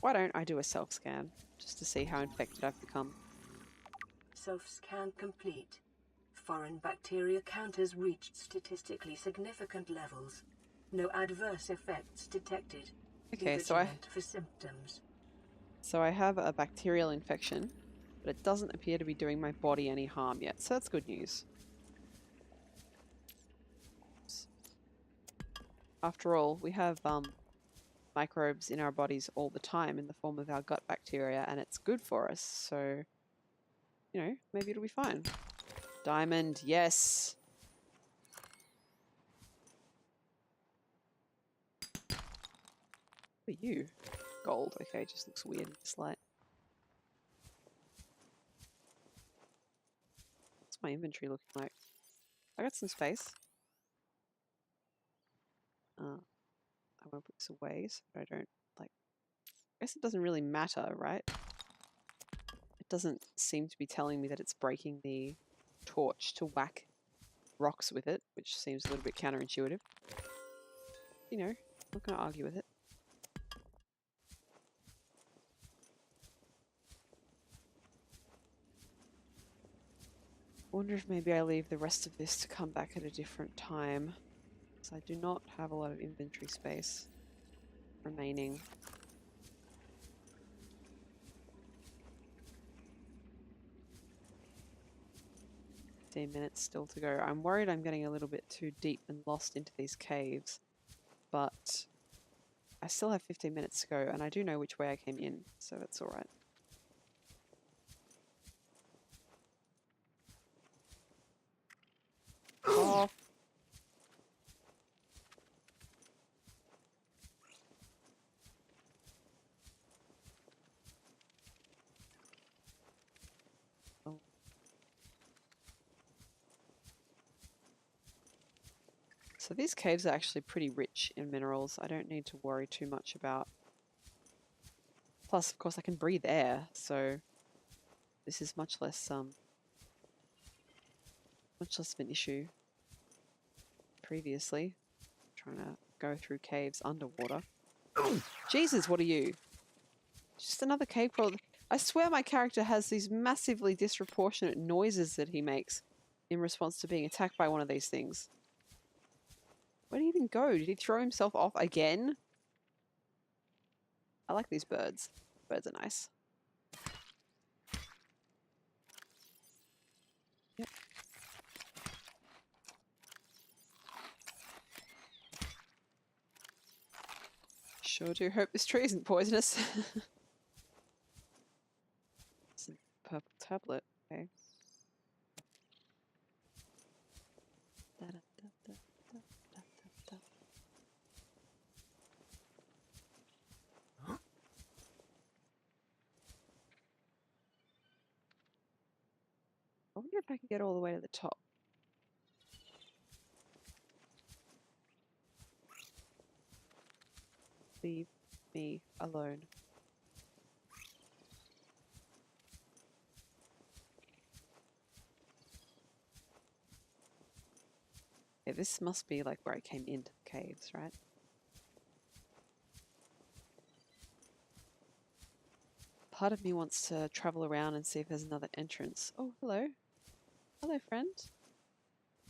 Why don't I do a self-scan just to see how infected I've become? Self-scan complete. Foreign bacteria counters reached statistically significant levels. No adverse effects detected. Okay, Be so vigilant for symptoms. I have a bacterial infection, but it doesn't appear to be doing my body any harm yet, so that's good news. After all, we have microbes in our bodies all the time in the form of our gut bacteria, and it's good for us. So, you know, maybe it'll be fine. Diamond, yes. Who are you? Gold. Okay, just looks weird in this light. What's my inventory looking like? I got some space. I want to put this away so I don't, like... I guess it doesn't really matter, right? It doesn't seem to be telling me that it's breaking the torch to whack rocks with it, which seems a little bit counterintuitive. You know, I'm not going to argue with it. I wonder if maybe I leave the rest of this to come back at a different time. Because I do not have a lot of inventory space remaining. Minutes still to go. I'm worried I'm getting a little bit too deep and lost into these caves, but I still have 15 minutes to go, and I do know which way I came in, so that's alright. Oh. So these caves are actually pretty rich in minerals. I don't need to worry too much about. Plus, of course, I can breathe air, so this is much less of an issue previously. Trying to go through caves underwater. Jesus, what are you? Just another cave crawler. I swear my character has these massively disproportionate noises that he makes in response to being attacked by one of these things. Where did he even go? Did he throw himself off again? I like these birds. Birds are nice. Yep. Sure do hope this tree isn't poisonous. It's a purple tablet. Okay. I wonder if I can get all the way to the top. Leave me alone. Yeah, this must be like where I came into the caves, right? Part of me wants to travel around and see if there's another entrance. Oh, hello. Hello, friend.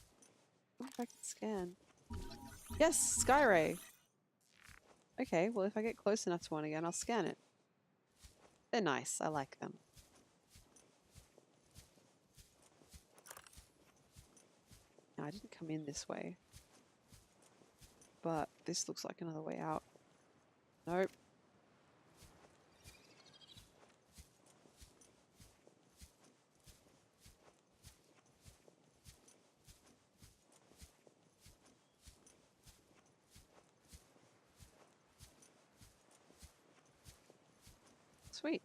I wonder if I can scan. Yes, Skyray! Okay, well if I get close enough to one again, I'll scan it. They're nice, I like them. No, I didn't come in this way. But this looks like another way out. Nope. Sweet.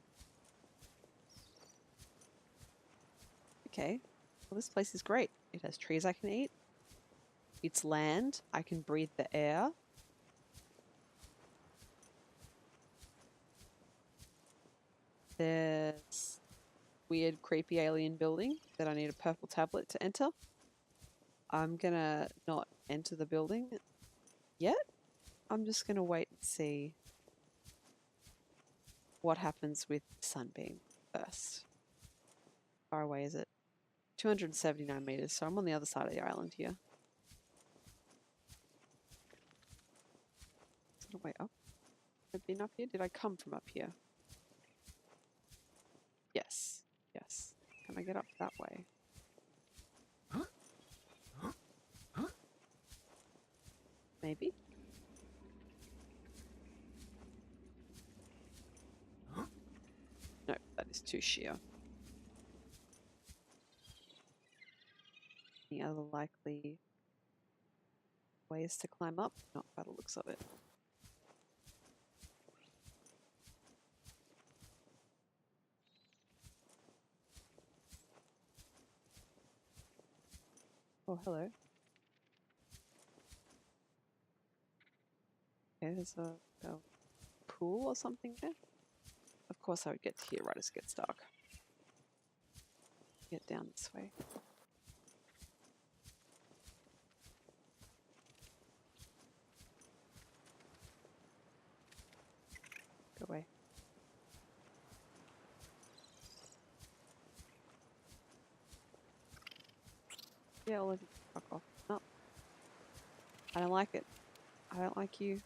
Okay. Well, this place is great. It has trees I can eat. It's land. I can breathe the air. There's weird, creepy alien building that I need a purple tablet to enter. I'm gonna not enter the building yet. I'm just gonna wait and see what happens with Sunbeam first. How far away is it? 279 meters, so I'm on the other side of the island here. Is it a way up? Have I been up here? Did I come from up here? Yes. Yes. Can I get up that way? Maybe? It's too sheer. Any other likely ways to climb up? Not by the looks of it. Oh, hello. Okay, there's a pool or something there. Of course I would get to here right as it gets dark. Get down this way. Go away. Yeah, all of you, fuck off. No. I don't like it. I don't like you.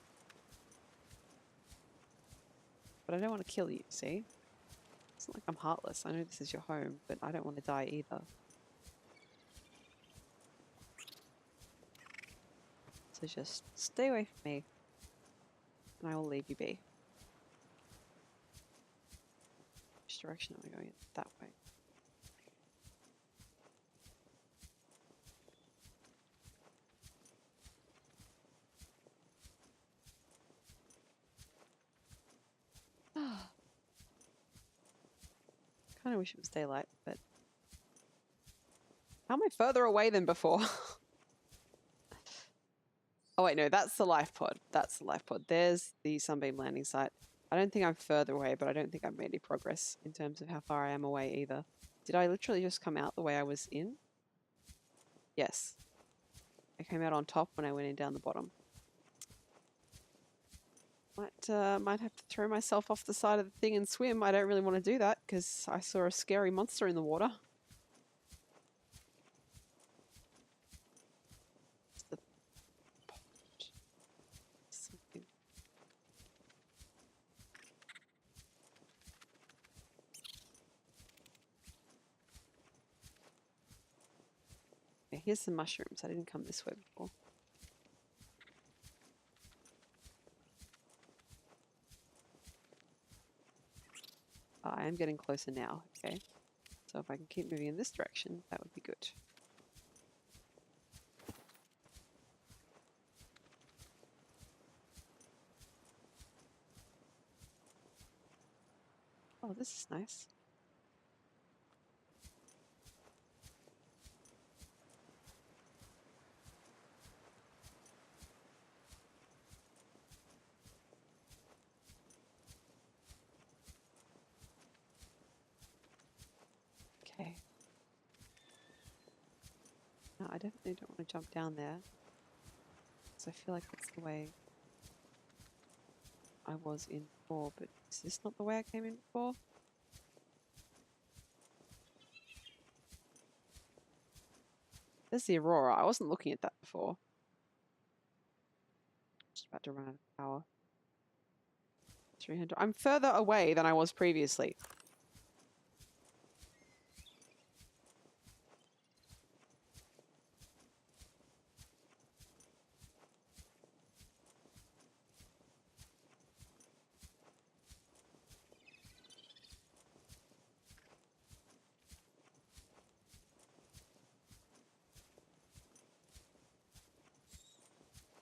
But I don't want to kill you, see? It's not like I'm heartless. I know this is your home, but I don't want to die either. So just stay away from me. And I will leave you be. Which direction am I going? That way. Kind of wish it was daylight, but how am I further away than before? Oh wait, no, that's the life pod. That's the life pod. There's the Sunbeam landing site. I don't think I'm further away, but I don't think I've made any progress in terms of how far I am away either. Did I literally just come out the way I was in? Yes. I came out on top when I went in down the bottom. Might have to throw myself off the side of the thing and swim. I don't really want to do that because I saw a scary monster in the water. It's the pond. Something. Okay, here's some mushrooms. I didn't come this way before. I am getting closer now, okay? So if I can keep moving in this direction, that would be good. Oh, this is nice. Okay. No, I definitely don't want to jump down there. Because I feel like that's the way I was in before, but is this not the way I came in before? There's the Aurora. I wasn't looking at that before. Just about to run out of power. 300. I'm further away than I was previously.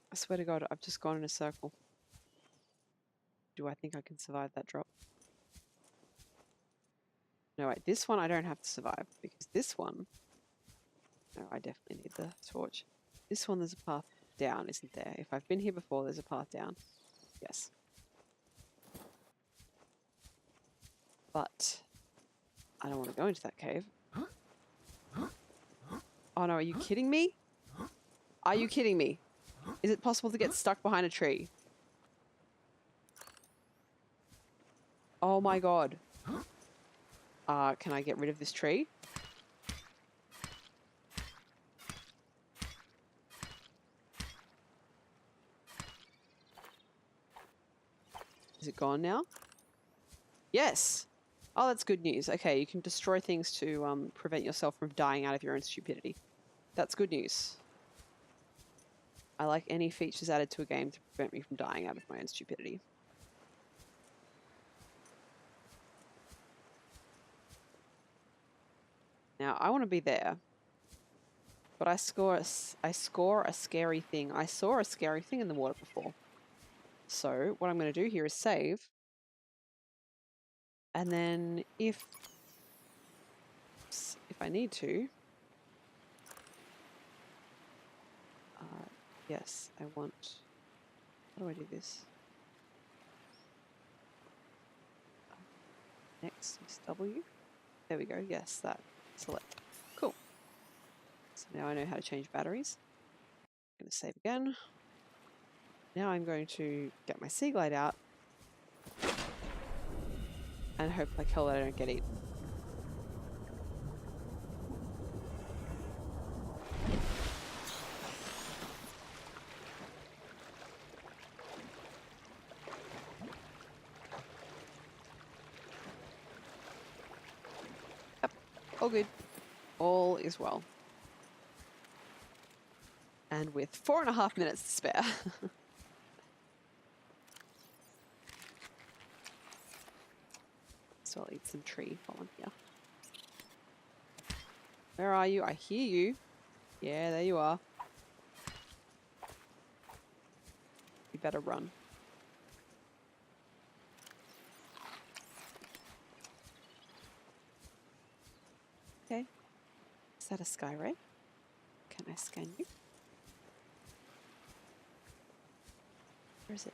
I swear to God, I've just gone in a circle. Do I think I can survive that drop? No, wait, this one I don't have to survive, because this one... No, I definitely need the torch. This one, there's a path down, isn't there? If I've been here before, there's a path down. Yes. But I don't want to go into that cave. Oh no, are you kidding me? Are you kidding me? Is it possible to get stuck behind a tree? Oh my God. Can I get rid of this tree? Is it gone now? Yes! Oh, that's good news. Okay, you can destroy things to prevent yourself from dying out of your own stupidity. That's good news. I like any features added to a game to prevent me from dying out of my own stupidity. Now, I want to be there. But I score a scary thing. I saw a scary thing in the water before. So what I'm going to do here is save. And then if I need to, yes, I want, how do I do this? Next is W. There we go. Yes, that. Select. Cool. So now I know how to change batteries. I'm going to save again. Now I'm going to get my Sea Glide out and hope like hell that I don't get eaten. Yep, all good. All is well. And with 4.5 minutes to spare. So I'll eat some tree while I'm here. Where are you? I hear you. Yeah, there you are. You better run. Okay. Is that a sky ray? Can I scan you? Where is it?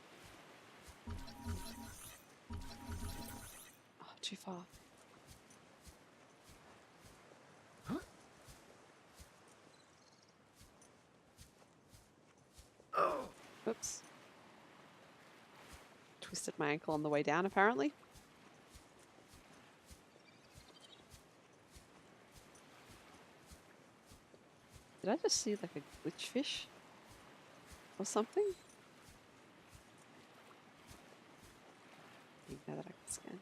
Oh, too far. Huh? Oh. Oops. Twisted my ankle on the way down, apparently. Did I just see like a glitch fish? Or something? Now that I can scan.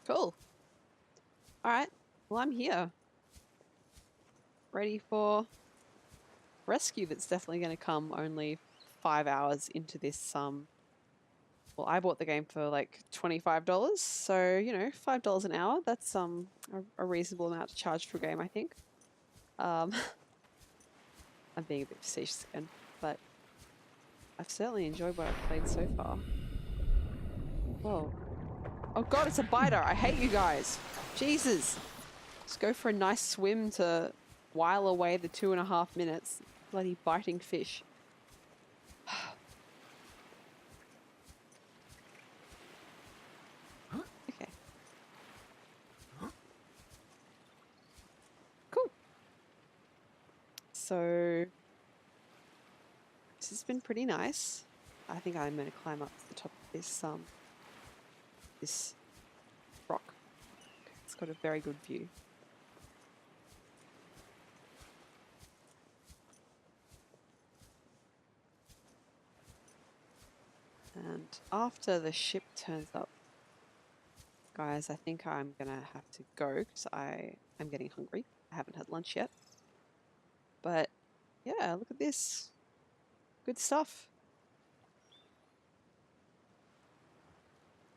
Cool. Alright, well I'm here. Ready for rescue that's definitely going to come only 5 hours into this, well, I bought the game for like $25, so, you know, $5 an hour, that's a reasonable amount to charge for a game, I think. I'm being a bit facetious again, but I've certainly enjoyed what I've played so far. Whoa. Oh god, it's a biter! I hate you guys! Jesus! Just go for a nice swim to while away the 2.5 minutes. Bloody biting fish. Okay. Cool. So this has been pretty nice. I think I'm going to climb up to the top of this rock. It's got a very good view. And after the ship turns up, guys, I think I'm gonna have to go because I'm getting hungry. I haven't had lunch yet. But yeah, look at this. Good stuff.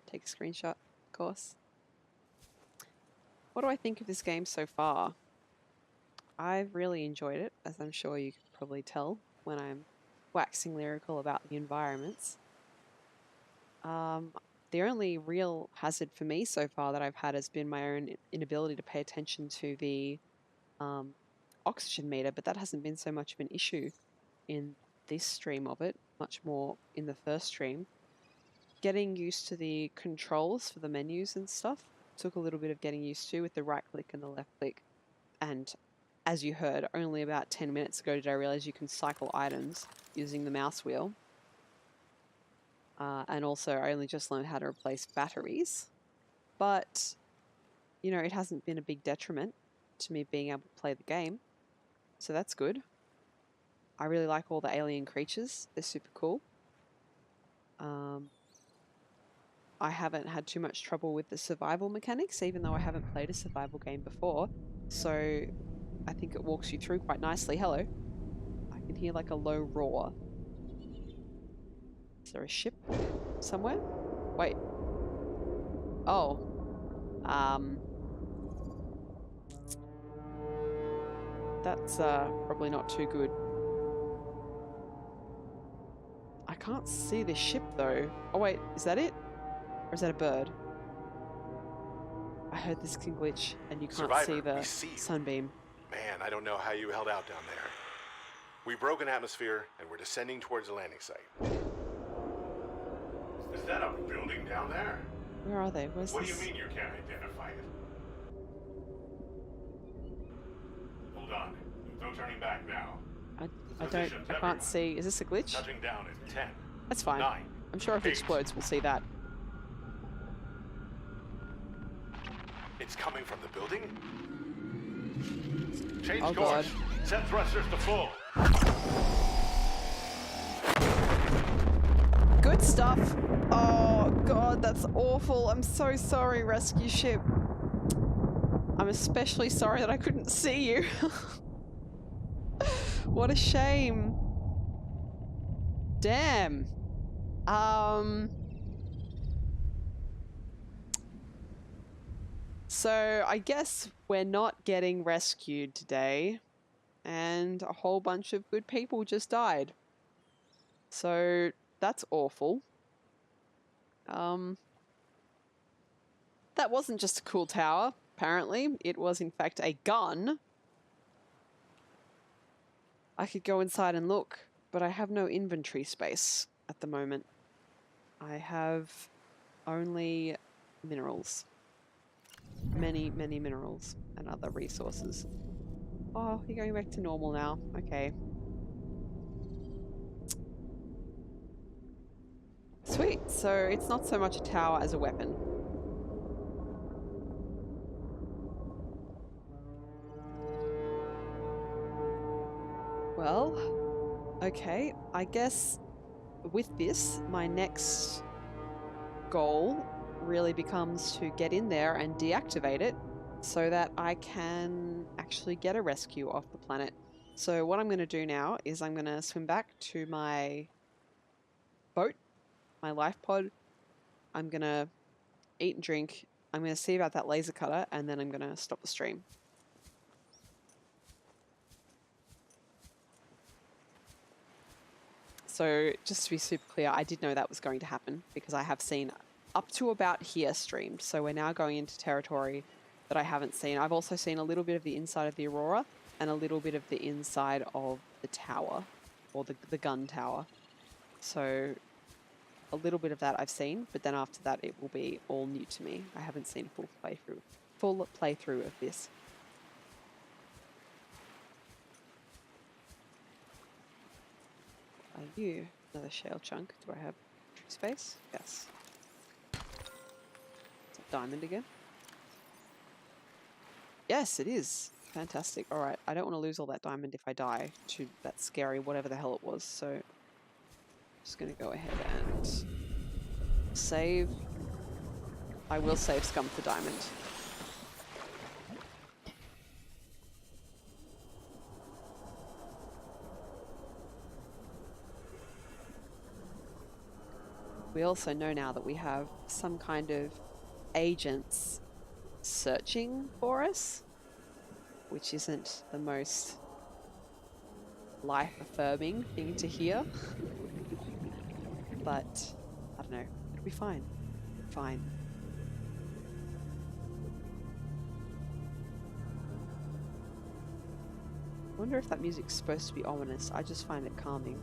Take a screenshot, of course. What do I think of this game so far? I've really enjoyed it, as I'm sure you can probably tell when I'm waxing lyrical about the environments. The only real hazard for me so far that I've had has been my own inability to pay attention to the oxygen meter, but that hasn't been so much of an issue in this stream of it, much more in the first stream. Getting used to the controls for the menus and stuff took a little bit of getting used to with the right click and the left click. And as you heard, only about 10 minutes ago did I realize you can cycle items using the mouse wheel. And also I only just learned how to replace batteries. But, you know, it hasn't been a big detriment to me being able to play the game. So that's good. I really like all the alien creatures. They're super cool. I haven't had too much trouble with the survival mechanics, even though I haven't played a survival game before. So I think it walks you through quite nicely. Hello. I can hear like a low roar. Is there a ship somewhere? Wait. Oh. That's probably not too good. I can't see the ship though. Oh wait, is that it? Or is that a bird? I heard this can glitch and you can't Survivor, see the we see you. sunbeam. Man, I don't know how you held out down there. We broke an atmosphere and we're descending towards the landing site. Is that a building down there? Where are they? Where's What do this? you mean you can't identify it? Hold on. No turning back now. I can't see. Is this a glitch? Touching down at 10. That's fine. 9. I'm sure if it 8. explodes, we'll see that. It's coming from the building? Change Oh, course. God. Set thrusters to full. Good stuff. Oh god, that's awful. I'm so sorry, rescue ship. I'm especially sorry that I couldn't see you. What a shame. Damn. So I guess we're not getting rescued today, and a whole bunch of good people just died. So that's awful. That wasn't just a cool tower, apparently. It was in fact a gun. I could go inside and look, but I have no inventory space at the moment. I have only minerals. Many, many minerals and other resources. Oh, you're going back to normal now. Okay. Sweet, so it's not so much a tower as a weapon. Well, okay, I guess with this, my next goal really becomes to get in there and deactivate it so that I can actually get a rescue off the planet. So what I'm going to do now is I'm going to swim back to my boat, my life pod. I'm going to eat and drink. I'm going to see about that laser cutter, and then I'm going to stop the stream. So just to be super clear, I did know that was going to happen because I have seen up to about here streamed. So we're now going into territory that I haven't seen. I've also seen a little bit of the inside of the Aurora and a little bit of the inside of the tower, or the gun tower. So a little bit of that I've seen, but then after that it will be all new to me. I haven't seen a full playthrough of this. Are you? Another shale chunk. Do I have space? Yes. Is it diamond again? Yes, it is. Fantastic. Alright, I don't want to lose all that diamond if I die to that scary whatever the hell it was, so I'm just going to go ahead and save. I will save Scum for diamond. We also know now that we have some kind of agents searching for us, which isn't the most life-affirming thing to hear. But, I don't know, it'll be fine. Fine. I wonder if that music's supposed to be ominous. I just find it calming.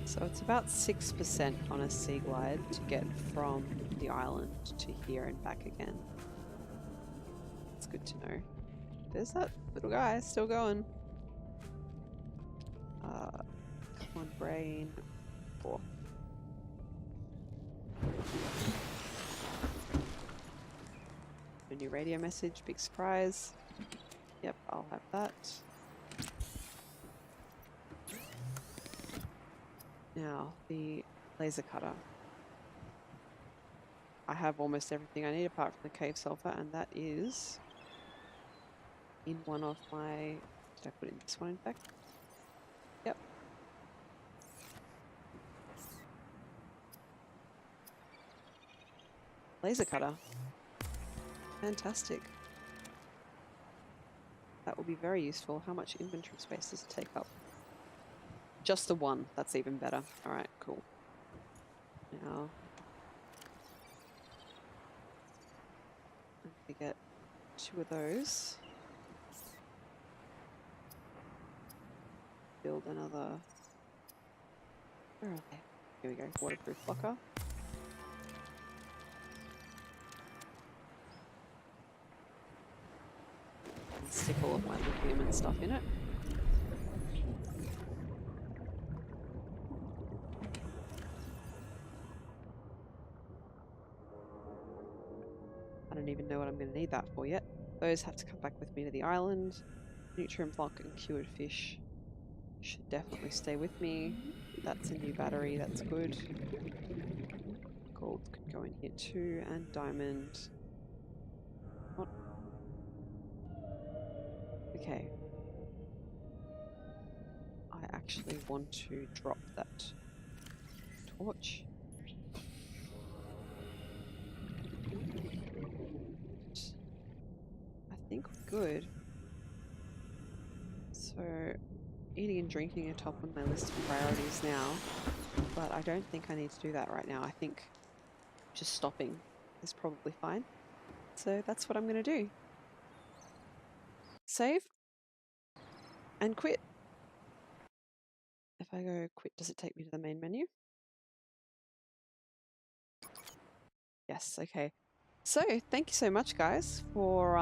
So it's about 6% on a sea glide to get from the island to here and back again. It's good to know. There's that little guy still going. Come on, brain. 4. A new radio message, big surprise. Yep, I'll have that. Now, the laser cutter. I have almost everything I need apart from the cave sulfur, and that is in one of my... Did I put in this one, in fact? Yep. Laser cutter. Fantastic. That will be very useful. How much inventory space does it take up? Just the one. That's even better. Alright, cool. Now... we get 2 of those. Build another... Where are they? Here we go. Waterproof locker. And stick all of my lithium and stuff in it. I don't even know what I'm going to need that for yet. Those have to come back with me to the island. Nutrient block and cured fish should definitely stay with me. That's a new battery, that's good. Gold could go in here too, and diamond. What? Okay. I actually want to drop that torch. I think we're good. So, eating and drinking are top on my list of priorities now, but I don't think I need to do that right now. I think just stopping is probably fine. So that's what I'm going to do. Save and quit. If I go quit, does it take me to the main menu? Yes, okay. So, thank you so much, guys, for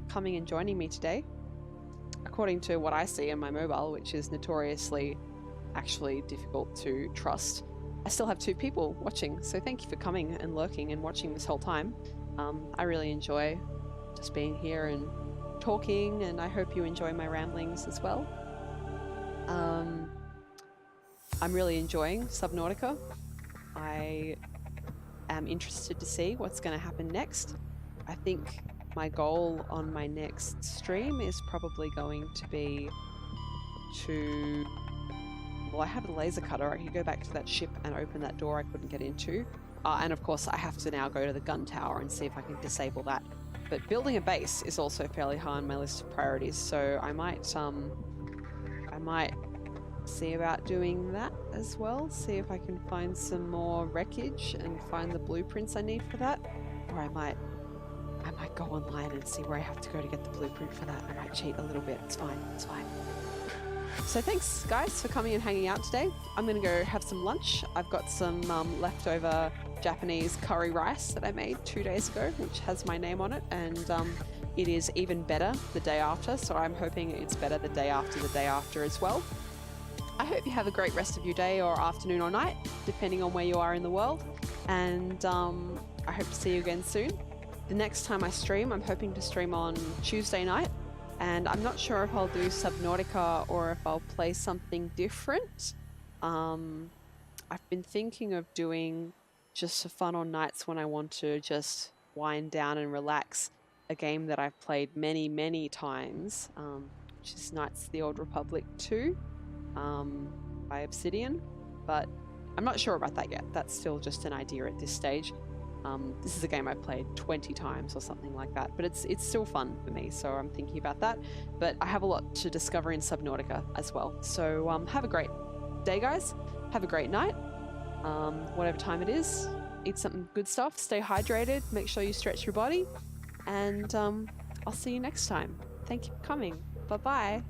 coming and joining me today. According to what I see in my mobile, which is notoriously actually difficult to trust, I still have 2 people watching, so thank you for coming and lurking and watching this whole time. I really enjoy just being here and talking, and I hope you enjoy my ramblings as well. I'm really enjoying Subnautica. I am interested to see what's going to happen next. I think my goal on my next stream is probably going to be to... Well, I have a laser cutter. I can go back to that ship and open that door I couldn't get into. And of course, I have to now go to the gun tower and see if I can disable that. But building a base is also fairly high on my list of priorities, so I might see about doing that as well. See if I can find some more wreckage and find the blueprints I need for that. Or I might go online and see where I have to go to get the blueprint for that. I might cheat a little bit. It's fine. It's fine. So thanks, guys, for coming and hanging out today. I'm going to go have some lunch. I've got some leftover Japanese curry rice that I made 2 days ago, which has my name on it, and it is even better the day after, so I'm hoping it's better the day after as well. I hope you have a great rest of your day or afternoon or night, depending on where you are in the world, and I hope to see you again soon. The next time I stream, I'm hoping to stream on Tuesday night, and I'm not sure if I'll do Subnautica or if I'll play something different. I've been thinking of doing just for fun on nights when I want to just wind down and relax, a game that I've played many, many times, which is Knights of the Old Republic 2 by Obsidian, but I'm not sure about that yet. That's still just an idea at this stage. This is a game I've played 20 times or something like that, but it's still fun for me, so I'm thinking about that. But I have a lot to discover in Subnautica as well. So have a great day, guys. Have a great night. Whatever time it is, eat some good stuff, stay hydrated, make sure you stretch your body, and I'll see you next time. Thank you for coming. Bye-bye.